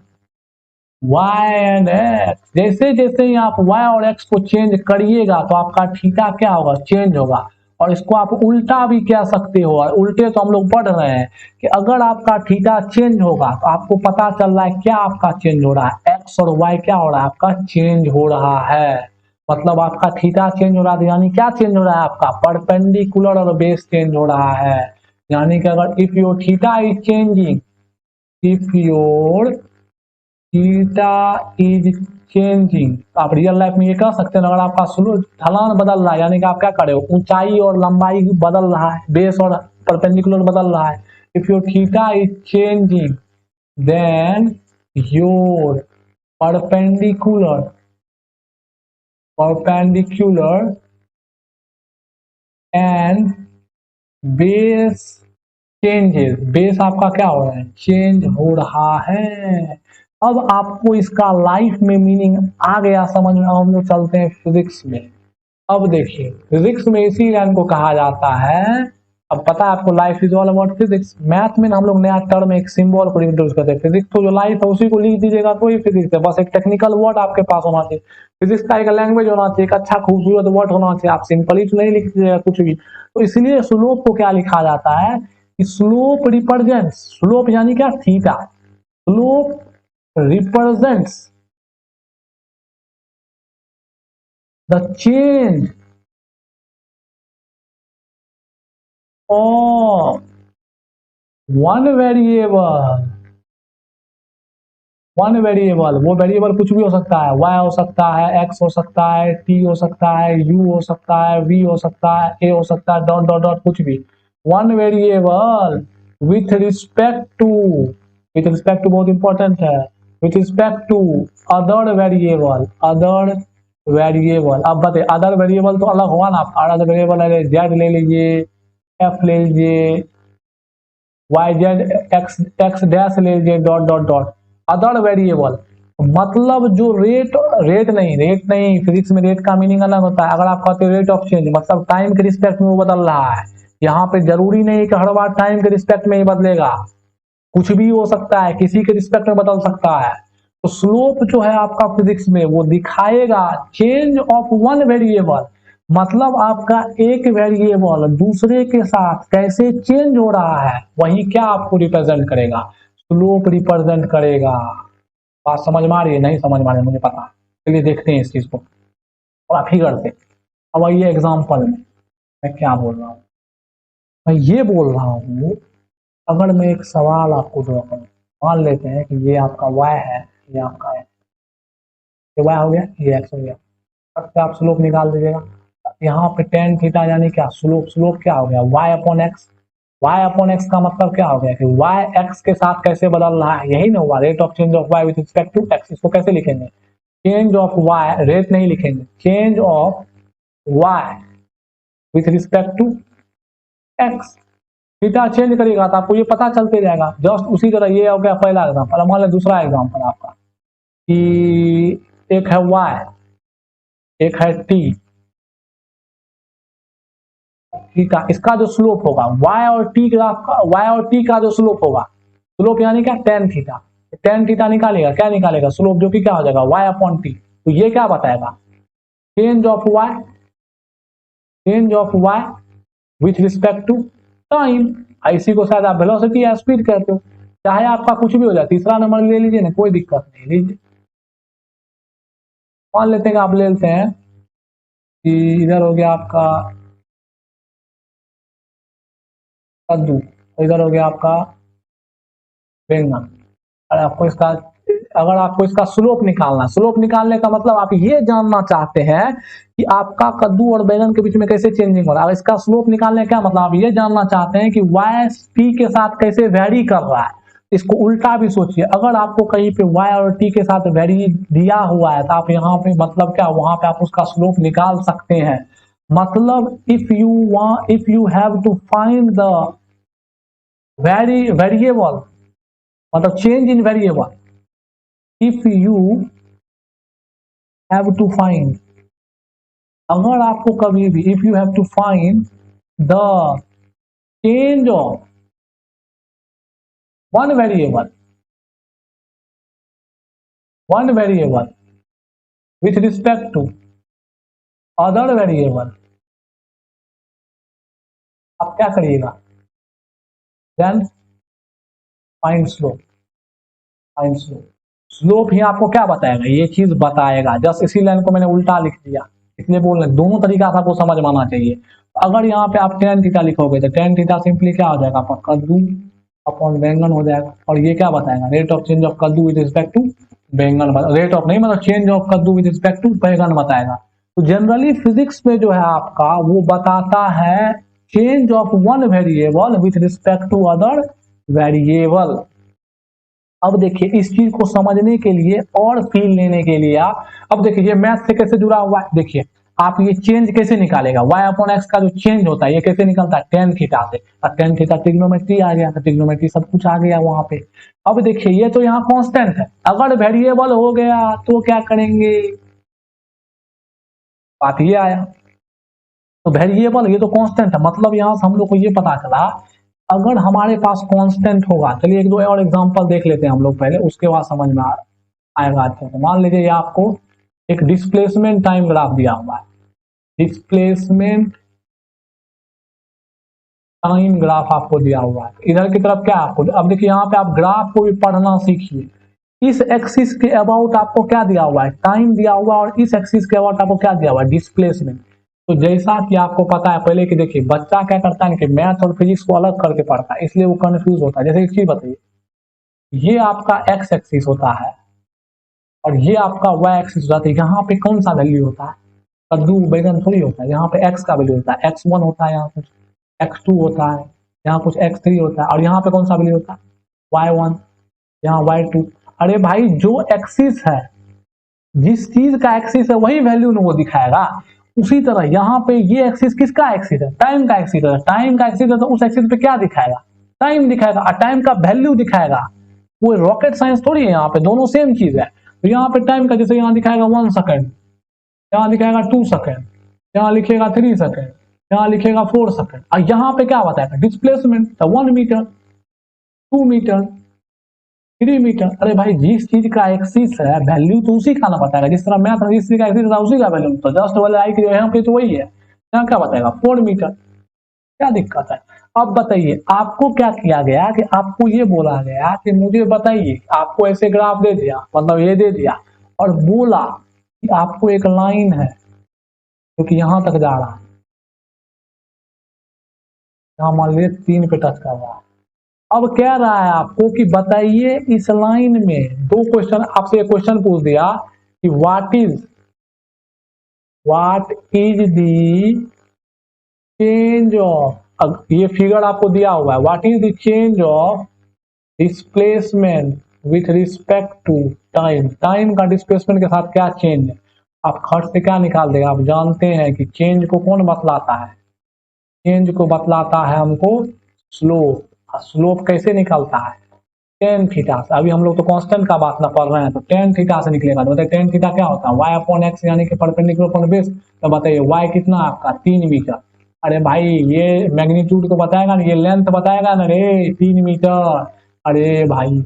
y and x। जैसे जैसे ही आप y और x को चेंज करिएगा तो आपका थीटा क्या होगा? चेंज होगा। और इसको आप उल्टा भी कह सकते हो, उल्टे तो हम लोग पढ़ रहे हैं कि अगर आपका थीटा चेंज होगा तो आपको पता चल रहा है क्या आपका चेंज हो रहा है? x और y क्या हो रहा है? आपका चेंज हो रहा है। मतलब आपका थीटा चेंज हो रहा है, यानी क्या चेंज हो रहा है? आपका परपेंडिकुलर और बेस चेंज हो रहा है। यानी कि अगर if your theta is changing, if your theta is changing, आप रियल लाइफ में ये कह सकते हैं अगर आपका ढलान बदल रहा है, यानी कि आप क्या करे हो? ऊंचाई और लंबाई बदल रहा है, बेस और परपेंडिकुलर बदल रहा है। If your theta is changing then your perpendicular perpendicular and base changes. Base आपका क्या हो रहा है? चेंज हो रहा है। अब आपको इसका लाइफ में मीनिंग आ गया समझ में। हम लोग चलते हैं फिजिक्स में। अब देखिए फिजिक्स में इसी लाइन को कहा जाता है, अब पता है आपको, life is all about physics. Math में हम लोग नया टर्म एक सिंबल को इंट्रोड्यूस करते हैं। फिजिक्स तो जो लाइफ है उसी को लिख दीजिएगा तो ही फिजिक्स है। बस एक टेक्निकल वर्ड आपके पास होना चाहिए। फिजिक्स का एक लैंग्वेज होना चाहिए, एक अच्छा खूबसूरत वर्ड होना चाहिए। आप सिंपली तो नहीं लिख दीजिएगा कुछ भी। तो इसलिए स्लोप को क्या लिखा जाता है? स्लोप रिप्रेजेंट्स, स्लोप यानी क्या? Theta. Slope represents the change of one variable. One variable, वो वेरिएबल कुछ भी हो सकता है, y हो सकता है, x हो सकता है, t हो सकता है, u हो सकता है, v हो सकता है, a हो सकता है, डॉट डॉट डॉट कुछ भी। One variable with respect to, with respect to बहुत इंपॉर्टेंट है, with respect to other variable, other variable. अब बताइए अदर वेरिएबल तो अलग हुआ ना, अदर वेरिएबल है जेड ले लीजिए, एफ ले लीजिए, Y Z X X dash ले लीजिए, dot dot dot. Other variable मतलब जो रेट, रेट नहीं फिजिक्स में रेट का मीनिंग अलग होता है। अगर आप कहते हो रेट ऑफ चेंज मतलब टाइम के रिस्पेक्ट में वो बदल रहा है। यहाँ पे जरूरी नहीं कि हर बार टाइम के रिस्पेक्ट में ही बदलेगा, कुछ भी हो सकता है, किसी के रिस्पेक्ट में बदल सकता है। तो स्लोप जो है आपका फिजिक्स में वो दिखाएगा चेंज ऑफ वन वेरिएबल, मतलब आपका एक वेरिएबल दूसरे के साथ कैसे चेंज हो रहा है, वही क्या आपको रिप्रेजेंट करेगा? स्लोप रिप्रेजेंट करेगा। बात समझ में आ रही है? नहीं समझ में आ रही है मुझे पता। चलिए देखते हैं इस चीज को थोड़ा फिगर से। अब आइए एग्जाम्पल में मैं क्या बोल रहा हूँ। मैं ये बोल रहा हूँ अगर मैं एक सवाल आपको ड्रॉ करूँ, मान लेते हैं कि ये आपका y है, ये आपका है, ये y हो गया, ये x हो गया। अब आप स्लोप निकाल दीजिएगा। यहाँ पे टेन थीटा यानी क्या? स्लोप। स्लोप क्या हो गया? y upon x. y upon x का मतलब क्या हो गया कि y x के साथ कैसे बदल रहा है, यही ना हुआ rate of change of y with respect to x। इसको कैसे लिखेंगे? चेंज ऑफ y, रेट नहीं लिखेंगे, change of y with respect to x। Theta change करेगा तो आपको ये पता चलते जाएगा। जस्ट उसी तरह ये हो गया पहला एग्जाम्पल। मान लो दूसरा एग्जाम्पल आपका कि एक है y, एक है t, थीटा, इसका जो स्लोप होगा y और t ग्राफ का, y और t का जो स्लोप होगा, स्लोप यानी क्या, टेन थीटा, टेन थीटा निकालेगा, क्या निकालेगा, स्लोप, जो कि क्या हो जाएगा y अपॉन टी। तो ये क्या बताएगा, change of y with respect to time. इसी को शायद आप वेलोसिटी या स्पीड कहते हो, चाहे आपका कुछ भी हो जाए, तीसरा नंबर ले लीजिए ना, कोई दिक्कत नहीं, लीजिए। मान लेते हैं कि आप ले लेते हैं कि इधर हो गया आपका कद्दू, इधर हो गया आपका बैंगन। अगर आपको इसका स्लोप निकालना, स्लोप निकालने का मतलब आप ये जानना चाहते हैं कि आपका कद्दू और बैंगन के बीच में कैसे चेंजिंग हो रहा है। इसका स्लोप निकालने का मतलब आप ये जानना चाहते हैं कि y t के साथ कैसे वेरी कर रहा है। इसको उल्टा भी सोचिए, अगर आपको कहीं पे y और t के साथ वेरी दिया हुआ है तो आप यहाँ पे मतलब क्या, वहां पे आप उसका स्लोप निकाल सकते हैं। मतलब if you have to find the variable, मतलब change in variable, if you have to find, अगर आपको कभी भी, if you have to find the change of one variable with respect to other variable, आप क्या करिएगा, देन फाइंड स्लोप। स्लोप ही आपको क्या बताएगा, ये चीज बताएगा। जस्ट इसी लाइन को मैंने उल्टा लिख दिया, इसलिए बोल रहे दोनों तरीका से आपको समझ में आना चाहिए। अगर यहाँ पे आप टेन थीटा लिखोगे तो टेन थीटा सिंपली क्या हो जाएगा, आपका कद्दू अपॉन बैंगन हो जाएगा। और ये क्या बताएगा, रेट ऑफ चेंज ऑफ कद्दू विद रिस्पेक्ट टू बैंगन, रेट ऑफ नहीं मतलब चेंज ऑफ कद्दू विद रिस्पेक्ट टू बैंगन बताएगा। तो जनरली फिजिक्स में जो है आपका वो बताता है change of one variable with respect to other variable. अब देखिए इस चीज को समझने के लिए और फील लेने के लिए आप, अब देखिए ये मैथ से कैसे जुड़ा हुआ है, देखिए आप ये चेंज कैसे निकालेगा, y अपॉन एक्स का जो चेंज होता है ये कैसे निकलता है, टेन थीटा से। टेन थीटा ट्रिग्नोमेट्री आ गया, ट्रिग्नोमेट्री सब कुछ आ गया वहां पे। अब देखिए ये तो यहाँ कांस्टेंट है, अगर वेरिएबल हो गया तो क्या करेंगे, बात ये आया। तो वेरिएबल ये तो कांस्टेंट है, मतलब यहाँ से हम लोग को ये पता चला अगर हमारे पास कांस्टेंट होगा, चलिए एक दो और एग्जांपल देख लेते हैं हम लोग पहले, उसके बाद समझ में आएगा अच्छे से। मान लीजिए ये आपको एक डिस्प्लेसमेंट टाइम ग्राफ दिया हुआ है, डिस्प्लेसमेंट टाइम ग्राफ आपको दिया हुआ है, इधर की तरफ क्या आपको, अब देखिए यहाँ पे आप ग्राफ को भी पढ़ना सीखिए। इस एक्सिस के अबाउट आपको क्या दिया हुआ है, टाइम दिया हुआ, और इस एक्सिस के अबाउट आपको क्या दिया हुआ है, डिस्प्लेसमेंट। तो जैसा कि आपको पता है पहले कि देखिए बच्चा क्या करता है कि मैथ और फिजिक्स को अलग करके पढ़ता है, इसलिए वो कंफ्यूज होता है। जैसे एक चीज बताइए, ये आपका एक्स एक्सिस होता है और ये आपका वाई एक्सिस होता है, यहाँ पे कौन सा वैल्यू होता है, कद्दू बैगन थोड़ी होता है, यहाँ पे एक्स का वैल्यू होता है, x1 होता है, यहाँ कुछ x2 होता है, यहाँ कुछ x3 होता है, और यहाँ पे कौन सा वैल्यू होता है, y1, यहाँ y2। अरे भाई जो एक्सिस है, जिस चीज का एक्सिस है वही वैल्यू वो दिखाएगा। उसी तरह यहाँ पे ये एक्सिस किसका एक्सिस है, टाइम का एक्सिस है। टाइम का एक्सिस है तो उस एक्सिस पे क्या दिखाएगा, टाइम दिखाएगा, और टाइम का वैल्यू दिखाएगा। कोई रॉकेट साइंस थोड़ी है, यहाँ पे दोनों सेम चीज है। तो यहाँ पे टाइम का, जैसे यहाँ दिखाएगा 1 सेकेंड, यहाँ दिखाएगा 2 सेकेंड, यहाँ लिखेगा 3 सेकेंड, यहाँ लिखेगा 4 सेकेंड, और यहाँ पे क्या बताएगा, डिस्प्लेसमेंट, 1 मीटर, 2 मीटर, 3 मीटर। अरे भाई जिस चीज का एक्सिस है वैल्यू तो उसी का ना बताएगा, जिस तरह मैथ में जिस चीज का एक्सिस है उसी का वैल्यू, तो जस्ट वाले आई की यहाँ पे तो वही है, यहाँ क्या बताएगा 4 मीटर। क्या दिक्कत है। अब बताइए आपको क्या किया गया कि आपको ये बोला गया कि मुझे बताइए, आपको ऐसे ग्राफ दे दिया, मतलब ये दे दिया और बोला कि आपको एक लाइन है जो कि यहां तक जा रहा है, यहाँ मान लीजिए 3 पे टच कर रहा है। अब कह रहा है आपको कि बताइए इस लाइन में, दो क्वेश्चन आपसे, क्वेश्चन पूछ दिया कि what is the change of, ये फिगर आपको दिया हुआ है, what is the change of displacement with respect to time, time का डिस्प्लेसमेंट के साथ क्या चेंज है। आप खर्च से क्या निकाल देगा, आप जानते हैं कि चेंज को कौन बतलाता है, चेंज को बतलाता है हमको स्लोप। स्लोप कैसे निकलता है, टेन थीटा से। अभी हम लोग तो कांस्टेंट का बात ना पढ़ रहे हैं, तो टेन थीटा से निकलेगा। तो बताइए टेन थीटा क्या होता है, y अपॉन एक्स यानी कि परपेंडिकुलर अपॉन बेस। तो बताइए y कितना आपका 3 मीटर, अरे भाई ये मैग्नीट्यूड तो बताएगा ना, ये लेंथ बताएगा ना रे, 3 मीटर। अरे भाई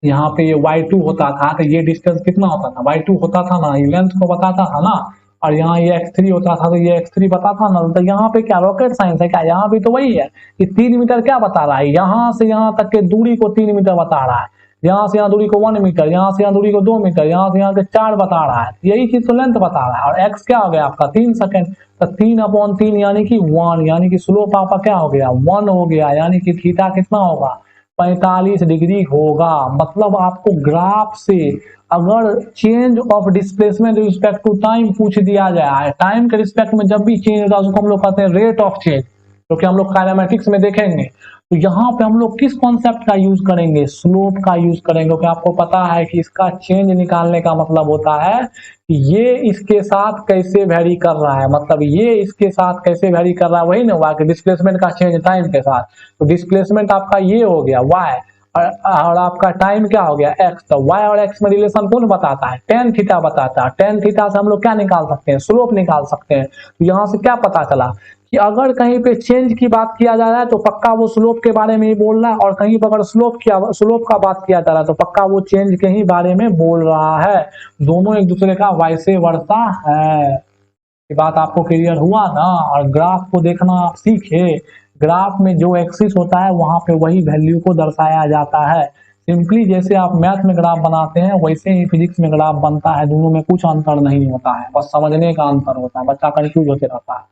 यहाँ पे ये y2 होता था तो ये डिस्टेंस कितना होता था, y2 होता था ना, ये लेंथ को बताता था ना। और यहाँ ये x3 होता था तो ये x3 बताता ना। तो यहाँ पे क्या रॉकेट साइंस है क्या, यहाँ भी तो वही है कि 3 मीटर क्या बता रहा है, यहाँ से यहाँ तक के दूरी को 3 मीटर बता रहा है, यहाँ से यहाँ दूरी को 1 मीटर, यहाँ से यहाँ दूरी को 2 मीटर, यहाँ से यहाँ के 4 बता रहा है। यही चीज तो लेंथ बता रहा है। और x क्या हो गया आपका 3 सेकेंड, तो 3/3 यानी कि 1, यानी कि स्लोप आपका क्या हो गया 1 हो गया, यानी कि थीटा कितना होगा 45 डिग्री होगा। मतलब आपको ग्राफ से अगर change of displacement respect to time पूछ दिया जाए, टाइम के रिस्पेक्ट में जब भी चेंज होता है उसको हम लोग कहते हैं रेट ऑफ चेंज, क्योंकि हम लोग काइनेमेटिक्स में देखेंगे। तो यहाँ पे हम लोग किस कॉन्सेप्ट का यूज करेंगे, स्लोप का यूज करेंगे, क्योंकि आपको पता है कि इसका चेंज निकालने का मतलब होता है कि ये इसके साथ कैसे वेरी कर रहा है, मतलब ये इसके साथ कैसे वेरी कर रहा है, वही ना हुआ कि डिस्प्लेसमेंट का चेंज टाइम के साथ। तो डिस्प्लेसमेंट आपका ये हो गया y, और आपका टाइम क्या हो गया x। तो y और x में रिलेशन कौन बताता है, टेन थीटा बताता है। टेन थीटा से हम लोग क्या निकाल सकते हैं, स्लोप निकाल सकते हैं। तो यहाँ से क्या पता चला कि अगर कहीं पे चेंज की बात किया जा रहा है तो पक्का वो स्लोप के बारे में ही बोल रहा है, और कहीं पर अगर स्लोप का बात किया जा रहा है तो पक्का वो चेंज के ही बारे में बोल रहा है। दोनों एक दूसरे का वैसे वर्षा है। ये बात आपको क्लियर हुआ ना। और ग्राफ को देखना आप सीखे, ग्राफ में जो एक्सिस होता है वहां पे वही वैल्यू को दर्शाया जाता है। सिंपली जैसे आप मैथ में ग्राफ बनाते हैं वैसे ही फिजिक्स में ग्राफ बनता है, दोनों में कुछ अंतर नहीं होता है, बस समझने का अंतर होता है, बच्चा कंफ्यूज होते रहता है।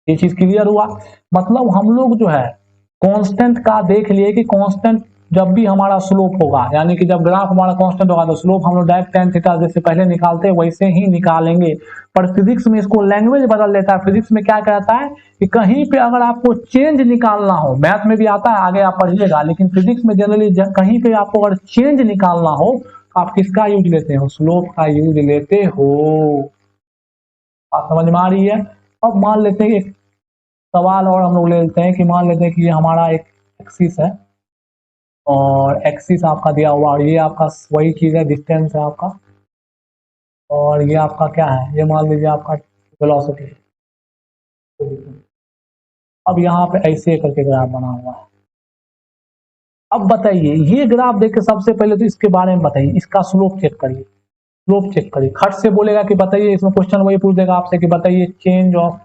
ये चीज क्लियर हुआ। मतलब हम लोग जो है कांस्टेंट का देख लिए कि कांस्टेंट जब भी हमारा स्लोप होगा, यानी कि जब ग्राफ हमारा कांस्टेंट होगा तो स्लोप हम लोग डायरेक्ट tan थीटा जैसे पहले निकालते हैं वैसे ही निकालेंगे। पर फिजिक्स में इसको लैंग्वेज बदल देता है। फिजिक्स में क्या कहता है कि कहीं पे अगर आपको चेंज निकालना हो, मैथ में भी आता है आगे आप पढ़िएगा, लेकिन फिजिक्स में जनरली कहीं पे आपको अगर चेंज निकालना हो तो आप किसका यूज लेते हो, स्लोप का यूज लेते हो। बात समझ में आ रही है। अब मान लेते हैं एक सवाल और हम लोग ले लेते हैं कि मान लेते हैं कि ये हमारा एक एक्सिस है और एक्सिस आपका दिया हुआ, और ये आपका वही चीज है, डिस्टेंस है आपका, और ये आपका क्या है, ये मान लीजिए आपका वेलोसिटी। अब यहाँ पे ऐसे करके ग्राफ बना हुआ है। अब बताइए ये ग्राफ देख के सबसे पहले तो इसके बारे में बताइए, इसका स्लोप चेक करिए। स्लोप चेक करिए, खट से बोलेगा कि बताइए, इसमें क्वेश्चन वही पूछ देगा आपसे कि बताइए चेंज ऑफ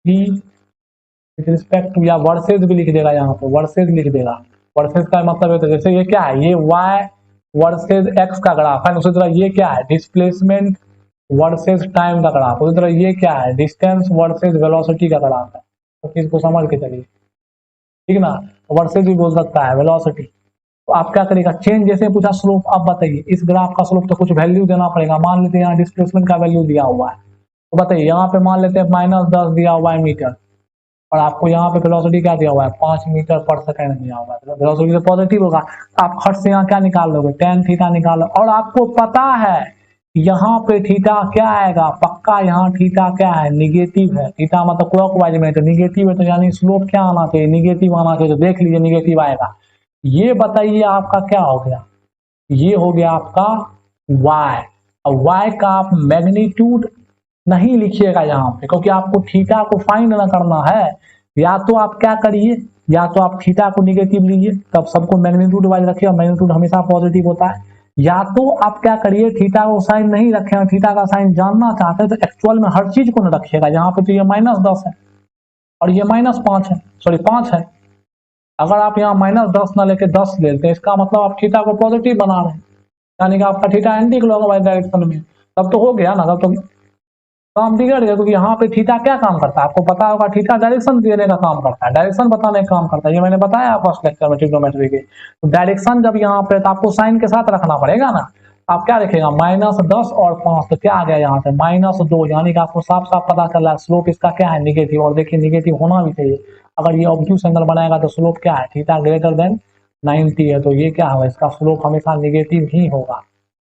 ही विद रिस्पेक्ट टू, या वर्सेज भी लिख देगा, यहाँ पे वर्सेज लिख देगा। वर्सेज का मतलब है तो जैसे ये क्या है, ये y वर्सेज x का ग्राफ है, उसी तरह ये क्या है डिस्प्लेसमेंट वर्सेज टाइम का ग्राफ, उसी तरह ये क्या है डिस्टेंस वर्सेज वेलोसिटी का ग्राफ है। तो इसको समझ के चलिए, ठीक ना। वर्सेज भी बोल सकता है, वेलोसिटी। तो आप क्या करेगा, चेंज जैसे पूछा स्लोप, आप बताइए इस ग्राफ का स्लोप तो कुछ वैल्यू देना पड़ेगा। मान लेते हैं यहाँ डिस्प्लेसमेंट का वैल्यू दिया हुआ है, तो बताइए यहाँ पे मान लेते हैं -10 दिया हुआ है मीटर, और आपको यहाँ पे वेलोसिटी क्या दिया हुआ है 5 मीटर पर सेकंड दिया हुआ है। वेलोसिटी तो पॉजिटिव होगा, आप खट से यहाँ क्या निकाल लोगे, tan थीटा निकाल लो। और आपको पता है यहाँ पे थीटा क्या आएगा, पक्का यहाँ थीटा क्या है निगेटिव है। थीटा मतलब क्लॉकवाइज में, तो निगेटिव है तो यानी स्लोप क्या आना चाहिए, निगेटिव आना चाहिए। तो देख लीजिए निगेटिव आएगा। ये बताइए आपका क्या हो गया, ये हो गया आपका y। अब y का आप मैग्नीट्यूड नहीं लिखिएगा यहाँ पे, क्योंकि आपको थीटा को फाइंड ना करना है। या तो आप क्या करिए, या तो आप थीटा को निगेटिव लीजिए, तब सबको मैग्नीट्यूड वाइज रखिए, और मैग्नीट्यूड हमेशा पॉजिटिव होता है। या तो आप क्या करिए, थीटा को साइन नहीं रखे, थीटा का साइन जानना चाहते हैं तो एक्चुअल में हर चीज को न रखिएगा। यहाँ पे तो ये -10 है और ये -5 है, सॉरी 5 है। अगर आप यहाँ -10 ना लेके 10 लेते हैं, इसका मतलब आप थीटा को पॉजिटिव बना रहे हैं, यानी कि आपका थीटा एंटी क्लॉकवाइज डायरेक्शन में। तब तो हो गया ना, तब तो काम बिगड़ गया, क्योंकि यहाँ पे थीटा क्या काम करता है आपको पता होगा, थीटा डायरेक्शन देने का काम करता है, डायरेक्शन बताने का काम करता है। ये मैंने बताया फर्स्ट लेक्चर में ट्रिग्नोमेट्री के। तो डायरेक्शन जब यहाँ पे तो आपको साइन के साथ रखना पड़ेगा ना। आप क्या रखेगा -10 और 5, तो क्या आ गया यहाँ पे -2, यानी कि आपको साफ साफ पता चल रहा है स्लोप इसका क्या है निगेटिव। और देखिए निगेटिव होना भी चाहिए, अगर ये ऑब्ट्यूज एंगल बनाएगा तो स्लोप क्या है थीटा ग्रेटर देन 90 है, तो ये क्या होगा इसका स्लोप हमेशा निगेटिव ही होगा।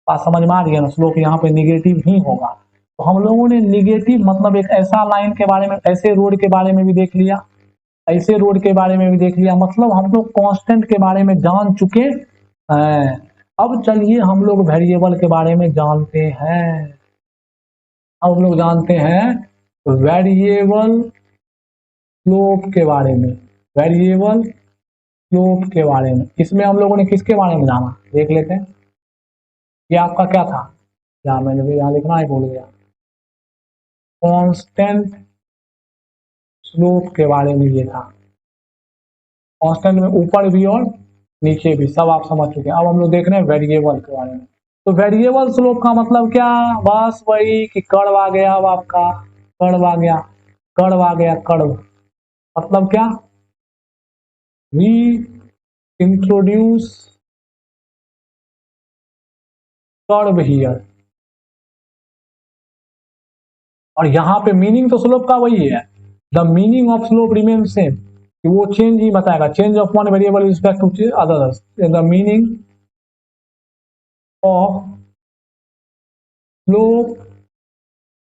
बात समझ में आ रही है ना, स्लोप यहाँ पे निगेटिव ही होगा। तो हम लोगों ने निगेटिव मतलब एक ऐसा लाइन के बारे में, ऐसे रोड के बारे में भी देख लिया, ऐसे रोड के बारे में भी देख लिया, मतलब हम लोग कांस्टेंट के बारे में जान चुके हैं। अब चलिए हम लोग वेरिएबल के बारे में जानते हैं। अब हम लोग जानते हैं वेरिएबल स्लोप के बारे में। वेरिएबल स्लोप के बारे में, इसमें हम लोगों ने किसके बारे में जाना देख लेते हैं। ये आपका क्या था, क्या मैंने भी यहाँ लिखना ही भूल गया, कांस्टेंट स्लोप के बारे में ये था। कांस्टेंट में ऊपर भी और नीचे भी, सब आप समझ चुके हैं। अब हम लोग देख रहे हैं वेरिएबल के बारे में। तो वेरिएबल स्लोप का मतलब क्या, बस वही कि कर्व आ गया। अब आपका कर्व आ गया, कर्व आ गया, कर्व मतलब क्या, वी इंट्रोड्यूस कर्व हियर। और यहां पे मीनिंग तो स्लोप का वही है, the meaning of slope remain same, वो चेंज ही बताएगा, change of one variable respect to others, the meaning of slope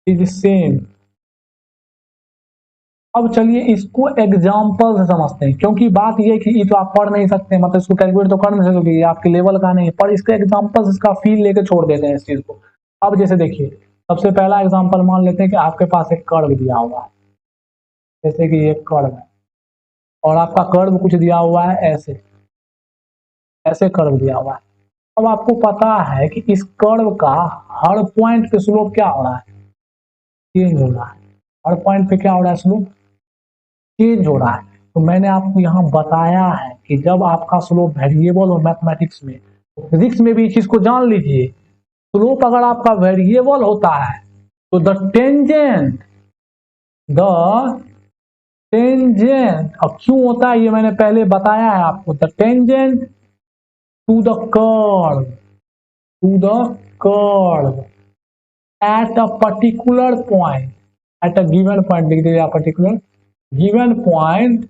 is same. अब चलिए इसको एग्जाम्पल से समझते हैं, क्योंकि बात यह है कि ये तो आप पढ़ नहीं सकते, मतलब इसको कैलकुलेट तो कर नहीं सकते, ये आपके लेवल का नहीं है, पर इसके एग्जाम्पल से इसका फील लेके छोड़ देते हैं इस चीज को। अब जैसे देखिए, सबसे पहला एग्जाम्पल मान लेते हैं कि आपके पास एक कर्व दिया हुआ है, जैसे कि ये कर्व है, और आपका कर्व कुछ दिया हुआ है ऐसे, ऐसे कर्व दिया हुआ है। अब आपको पता है कि इस कर्व का हर पॉइंट पे स्लोप क्या हो रहा है, चेंज हो रहा है। हर पॉइंट पे क्या हो रहा है, स्लोप चेंज हो रहा है। तो मैंने आपको यहाँ बताया है कि जब आपका स्लोप वेरिएबल और मैथमेटिक्स में, तो फिजिक्स में भी इस चीज को जान लीजिए, स्लोप अगर आपका वेरिएबल होता है तो द टेंजेंट, और क्यों होता है ये मैंने पहले बताया है आपको, the tangent to the curve, to the curve at a particular point, at a given point लिख दीजिए, particular given point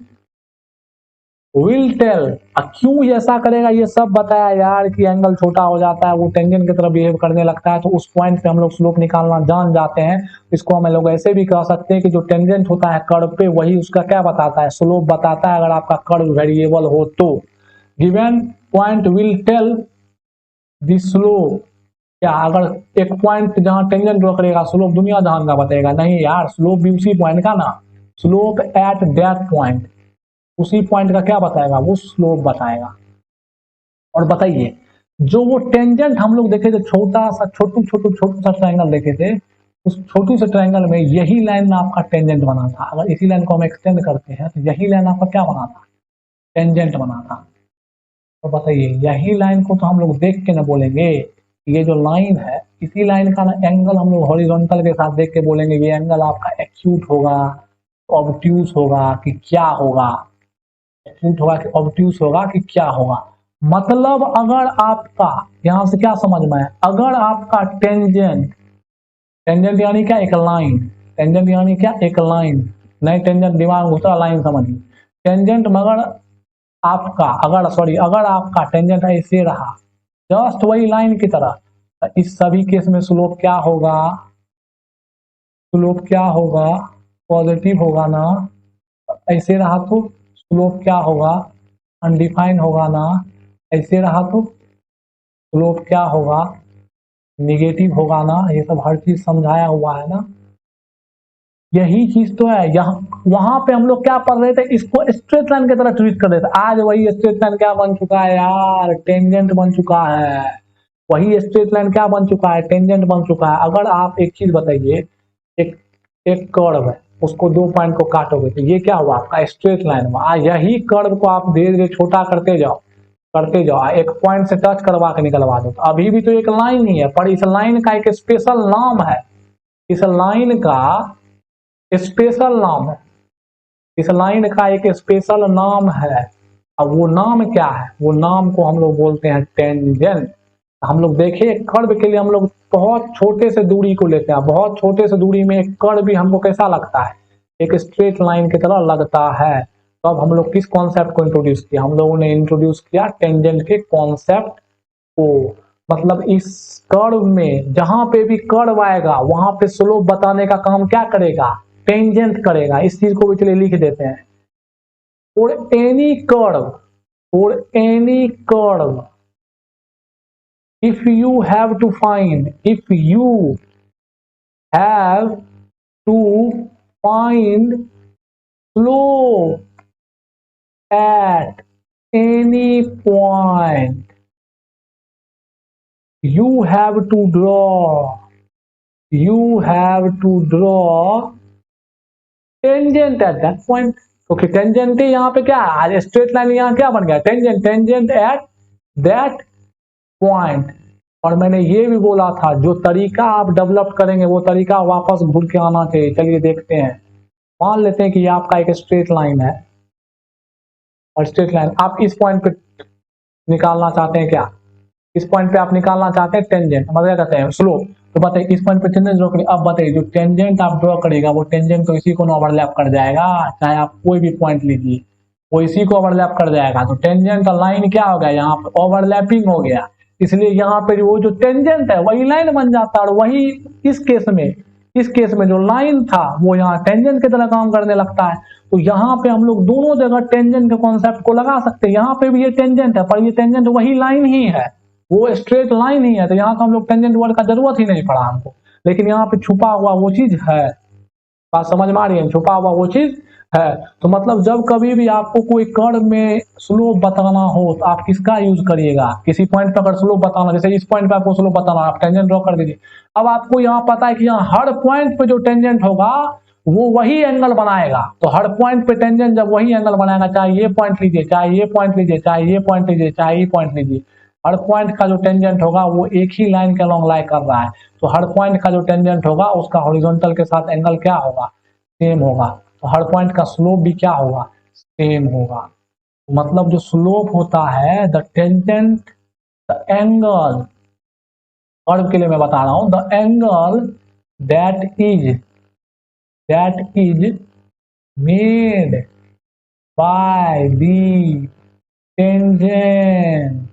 will tell। क्यों ऐसा करेगा ये सब बताया यार, कि एंगल छोटा हो जाता है, वो टेंजेंट की तरह बिहेव करने लगता है, तो उस पॉइंट पे हम लोग स्लोप निकालना जान जाते हैं। इसको हम लोग ऐसे भी कह सकते हैं कि जो टेंजेंट होता है कर्व पे, वही उसका क्या बताता है, स्लोप बताता है, अगर आपका कर्व वेरिएबल हो तो। Given point will tell the slope, क्या अगर एक पॉइंट जहां टेंजेंट ड्रॉ करेगा, स्लोप दुनिया जहान का बताएगा, नहीं यार, स्लोप भी उसी पॉइंट का ना, स्लोप एट दैट पॉइंट, उसी पॉइंट का क्या बताएगा, वो स्लोप बताएगा। और बताइए, जो वो टेंजेंट हम लोग देखे थे, छोटा सा छोटू सा ट्रायंगल देखे थे, उस छोटू से ट्रायंगल में यही लाइन आपका टेंजेंट बना था। अगर इसी लाइन को हम एक्सटेंड करते हैं तो यही लाइन आपका क्या बना था, टेंजेंट बना था। तो बताइए, यही लाइन को तो हम लोग देख के ना बोलेंगे, ये जो लाइन है, इसी लाइन का ना एंगल हम लोग हॉरिजॉन्टल के साथ देख के बोलेंगे ये एंगल आपका एक्यूट होगा, ऑब्ट्यूस होगा कि क्या होगा, एक्यूट होगा कि ऑब्ट्यूस होगा कि क्या होगा। मतलब अगर आपका, यहां से क्या समझ में है, अगर आपका टेंजेंट, टेंजेंट यानी क्या, एक लाइन, टेंजेंट यानी क्या, एक लाइन, नहीं टेंजेंट दिमाग दूसरा लाइन समझिए, टेंजेंट मगर आपका, अगर सॉरी, अगर आपका टेंजेंट ऐसे रहा, जस्ट वही लाइन की तरह, तो इस सभी केस में स्लोप क्या होगा, स्लोप क्या होगा, पॉजिटिव होगा ना। ऐसे रहा तो स्लोप क्या होगा, अनडिफाइन होगा ना। ऐसे रहा तो स्लोप क्या होगा, निगेटिव होगा ना। ये सब हर चीज समझाया हुआ है ना, यही चीज तो है। यहाँ वहां पे हम लोग क्या पढ़ रहे थे, इसको स्ट्रेट लाइन की तरह ट्रीट कर रहे थे। आज वही स्ट्रेट लाइन क्या बन चुका है यार, टेंजेंट बन चुका है। वही स्ट्रेट लाइन क्या बन चुका है, टेंजेंट बन चुका है। अगर आप एक चीज बताइए, एक एक कर्व है, उसको दो पॉइंट को काटोगे तो ये क्या हुआ, आपका स्ट्रेट लाइन हुआ। यही कर्व को आप धीरे धीरे छोटा करते जाओ, करते जाओ, एक पॉइंट से टच करवा के निकलवा दो, तो अभी भी तो एक लाइन ही है, पर इस लाइन का एक स्पेशल नाम है, इस लाइन का स्पेशल नाम है, इस लाइन का एक स्पेशल नाम है। अब वो नाम क्या है, वो नाम को हम लोग बोलते हैं टेंजेंट। हम लोग देखिए, कर्व के लिए हम लोग बहुत छोटे से दूरी को लेते हैं, बहुत छोटे से दूरी में एक कर्व भी हमको कैसा लगता है, एक स्ट्रेट लाइन की तरह लगता है। तो अब हम लोग किस कॉन्सेप्ट को इंट्रोड्यूस किया, हम लोगों ने इंट्रोड्यूस किया टेंजेंट के कॉन्सेप्ट को। मतलब इस कर्व में जहां पे भी कर्व आएगा, वहां पे स्लोप बताने का काम क्या करेगा, टेंजेंट करेगा। इस चीज को भी चलिए लिख देते हैं, for any curve, for any curve, if you have to find, if you have to find slope at any point, you have to draw tangent at that point. क्योंकि टेंजेंट यहाँ पे क्या है, आज स्ट्रेट लाइन यहाँ क्या बन गया, टेंजेंट एट दैट पॉइंट। और मैंने ये भी बोला था जो तरीका आप डेवलप करेंगे वो तरीका वापस घूर के आना चाहिए। चलिए देखते हैं, मान लेते हैं कि ये आपका एक स्ट्रेट लाइन है और स्ट्रेट लाइन आप इस पॉइंट पे निकालना चाहते हैं, क्या इस पॉइंट पे आप निकालना चाहते हैं टेंजेंट, मतलब कहते हैं स्लोप। तो बताइए इस पॉइंट पे टेंजेंट ड्रॉ करिए। अब बताइए जो टेंजेंट आप ड्रॉ करेगा वो टेंजेंट तो इसी को ओवरलैप कर जाएगा, चाहे आप कोई भी पॉइंट लीजिए वो इसी को ओवरलैप कर जाएगा। तो टेंजेंट का लाइन क्या हो गया, यहाँ पे ओवरलैपिंग हो गया, इसलिए यहाँ पे वो जो टेंजेंट है वही लाइन बन जाता है। और वही इस केस में जो लाइन था वो यहाँ टेंजेंट की तरह काम करने लगता है। तो यहाँ पे हम लोग दोनों जगह टेंजेंट के कॉन्सेप्ट को लगा सकते हैं। यहाँ पे भी ये टेंजेंट है पर ये टेंजेंट वही लाइन ही है, वो स्ट्रेट लाइन ही है, तो यहाँ तो हम लोग टेंजेंट वर्ड का जरूरत ही नहीं पड़ा हमको। लेकिन यहाँ पे छुपा हुआ वो चीज है, बात समझ में आ रही है, छुपा हुआ वो चीज है। तो मतलब जब कभी भी आपको कोई कर्व में स्लोप बताना हो तो आप किसका यूज करिएगा, किसी पॉइंट पर अगर स्लोप बताना, जैसे इस पॉइंट पे आपको स्लोप बताना, आप टेंजेंट ड्रॉ कर दीजिए। अब आपको यहाँ पता है कि यहाँ हर पॉइंट पे जो टेंजेंट होगा वो वही एंगल बनाएगा। तो हर पॉइंट पे टेंजेंट जब वही एंगल बनाएगा, चाहे ये पॉइंट लीजिए, चाहे ये पॉइंट लीजिए, चाहे ये पॉइंट लीजिए, चाहे ये पॉइंट लीजिए, हर पॉइंट का जो टेंजेंट होगा वो एक ही लाइन के अलॉन्ग लाई कर रहा है। तो हर पॉइंट का जो टेंजेंट होगा उसका हॉरिजॉन्टल के साथ एंगल क्या होगा, सेम होगा। तो हर पॉइंट का स्लोप भी क्या होगा, सेम होगा। मतलब जो स्लोप होता है the tangent the angle, curve के लिए मैं बता रहा हूं, the angle that is made by the tangent.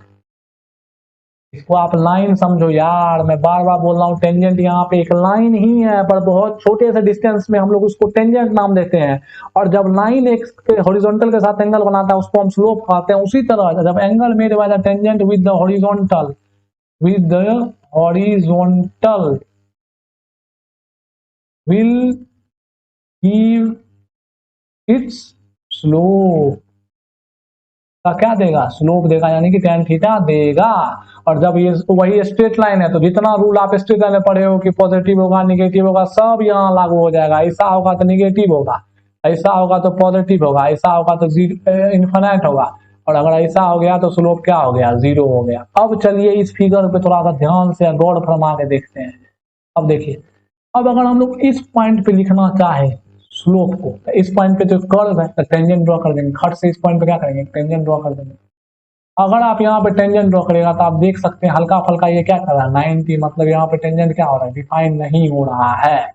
इसको आप लाइन समझो यार, मैं बार बार बोल रहा हूँ, टेंजेंट यहाँ पे एक लाइन ही है पर बहुत छोटे से डिस्टेंस में हम लोग उसको टेंजेंट नाम देते हैं। और जब लाइन एक हॉरिजॉन्टल के साथ एंगल बनाता है उसको हम स्लोप कहते हैं। उसी तरह जब angle made by the tangent with the horizontal will give its slope, का क्या देगा, स्लोप देगा, यानी कि tan थीटा देगा। और जब ये वही स्ट्रेट लाइन है तो जितना रूल आप स्ट्रेट लाइन में पढ़े हो कि पॉजिटिव होगा निगेटिव होगा सब यहाँ लागू हो जाएगा। ऐसा होगा तो निगेटिव होगा, ऐसा होगा तो पॉजिटिव होगा, ऐसा होगा तो इन्फिनिट होगा, और अगर ऐसा हो गया तो स्लोप क्या हो गया, जीरो हो गया। अब चलिए इस फिगर पे थोड़ा सा ध्यान से गौर फरमा के देखते हैं। अब देखिए, अब अगर हम लोग इस पॉइंट पे लिखना चाहे स्लोप को, तो इस पॉइंट पे जो कर्व है तो टेंजेंट ड्रॉ कर देंगे, खट से इस पॉइंट पे क्या करेंगे, टेंजेंट ड्रॉ कर देंगे। अगर आप यहाँ पे टेंजेंट ड्रॉ करेगा तो आप देख सकते हैं हल्का फल्का ये क्या कर रहा है 90, मतलब यहाँ पे टेंजेंट क्या हो रहा है, डिफाइन नहीं हो रहा है।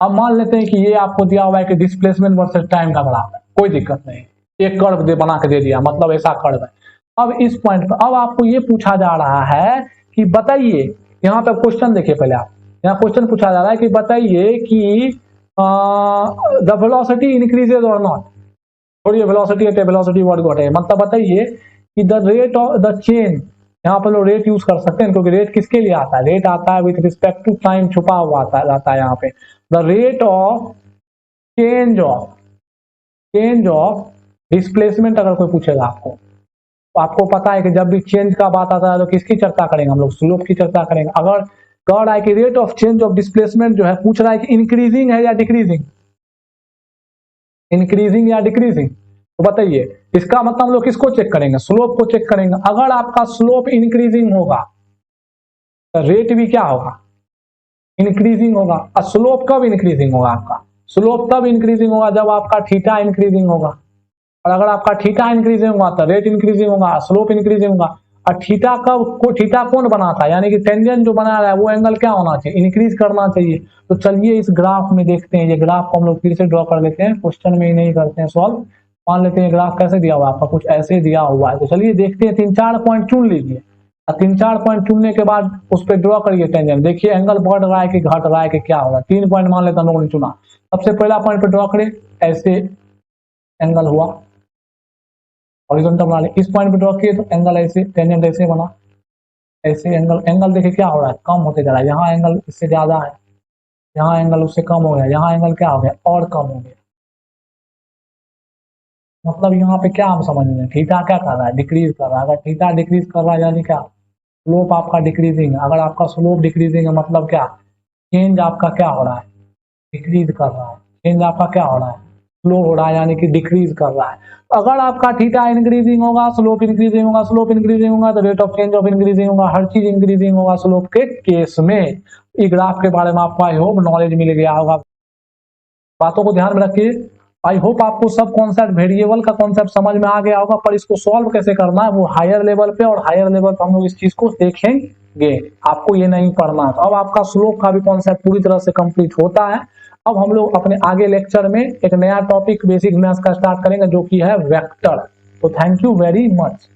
अब मान लेते हैं कि ये आपको दिया हुआ है कि डिस्प्लेसमेंट वर्सेस टाइम का ग्राफ है, कोई दिक्कत नहीं, एक कर्व दे बना के दे दिया, मतलब ऐसा कर्व है। अब इस पॉइंट पर अब आपको ये पूछा जा रहा है कि बताइए, यहाँ पे क्वेश्चन देखिए पहले आप, यहाँ क्वेश्चन पूछा जा रहा है कि बताइए कि द वेलोसिटी इंक्रीजेज और नॉट, थोड़ी वेलोसिटी है, वेलोसिटी वर्ड को हटाइए, मतलब बताइए कि the rate of the change, यहाँ पर लोग रेट यूज कर सकते हैं क्योंकि रेट किसके लिए आता है, रेट आता है विथ रिस्पेक्ट टू टाइम, छुपा हुआ आता है यहाँ पे। The rate of change of displacement अगर कोई पूछेगा आपको, तो आपको पता है कि जब भी चेंज का बात आता है तो किसकी चर्चा करेंगे हम लोग, स्लोप की चर्चा करेंगे। अगर कह रहा है कि rate of change of displacement जो है पूछ रहा है कि इंक्रीजिंग है या डिक्रीजिंग, इंक्रीजिंग या डिक्रीजिंग, तो बताइए इसका मतलब हम लोग किसको चेक करेंगे, स्लोप को चेक करेंगे। अगर आपका स्लोप इंक्रीजिंग होगा तो रेट भी क्या होगा, इंक्रीजिंग होगा। और स्लोप कब इंक्रीजिंग होगा, आपका स्लोप तब इंक्रीजिंग होगा जब आपका थीटा इंक्रीजिंग होगा। और अगर आपका थीटा इंक्रीजिंग होगा तो रेट इंक्रीजिंग होगा, स्लोप इंक्रीजिंग होगा। और थीटा कब, थीटा कौन बनाता है, यानी कि टेंजेंट जो बना रहा है वो एंगल क्या होना चाहिए, इंक्रीज करना चाहिए। तो चलिए इस ग्राफ में देखते हैं, ये ग्राफ को हम लोग फिर से ड्रॉ कर लेते हैं, क्वेश्चन में ही नहीं करते हैं सॉल्व। मान लेते हैं ग्राफ कैसे दिया हुआ है आपका, कुछ ऐसे दिया हुआ है। तो चलिए देखते हैं, 3-4 पॉइंट चुन लीजिए और 3-4 पॉइंट चुनने के बाद उस पर ड्रॉ करिए टेंजेंट, देखिए एंगल बढ़ रहा है कि घट रहा है कि क्या होगा। 3 पॉइंट मान लेते हम लोगों ने चुना। सबसे पहला पॉइंट पे ड्रॉ करें, ऐसे एंगल हुआ हॉरिजॉन्टल बना ले, इस पॉइंट पे ड्रॉ किए तो एंगल ऐसे, टेंजेंट ऐसे बना, ऐसे एंगल देखिए क्या हो रहा है, कम होते जा रहा है, यहाँ एंगल इससे ज्यादा है, यहाँ एंगल उससे कम हो गया, यहाँ एंगल क्या हो गया, और कम हो गया। मतलब यहाँ पे क्या हम समझ रहे हैं, थीटा क्या कर रहा है, डिक्रीज कर रहा है। अगर थीटा डिक्रीज कर रहा है यानी क्या, स्लोप आपका डिक्रीजिंग है। अगर आपका स्लोप डिक्रीजिंग है मतलब क्या, चेंज आपका क्या हो रहा है, डिक्रीज कर रहा है। चेंज आपका क्या हो रहा है, स्लो हो रहा है, यानी कि डिक्रीज कर रहा है। अगर आपका थीटा इंक्रीजिंग होगा, स्लोप इंक्रीजिंग होगा, स्लोप इंक्रीजिंग होगा तो rate of change of increasing होगा। हर चीज इंक्रीजिंग होगा स्लोप के केस में। ये ग्राफ के बारे में आपको आई होप नॉलेज मिल गया होगा। बातों को ध्यान में रखिए। आई होप आपको सब कॉन्सेप्ट, वेरिएबल का कॉन्सेप्ट समझ में आ गया होगा, पर इसको सॉल्व कैसे करना है वो हायर लेवल पे, और हायर लेवल पे हम लोग इस चीज को देखेंगे। आपको ये नहीं पढ़ना है। तो अब आपका स्लोप का भी कॉन्सेप्ट पूरी तरह से कंप्लीट होता है। अब हम लोग अपने आगे लेक्चर में एक नया टॉपिक बेसिक मैथ्स का स्टार्ट करेंगे जो कि है वेक्टर। तो थैंक यू वेरी मच।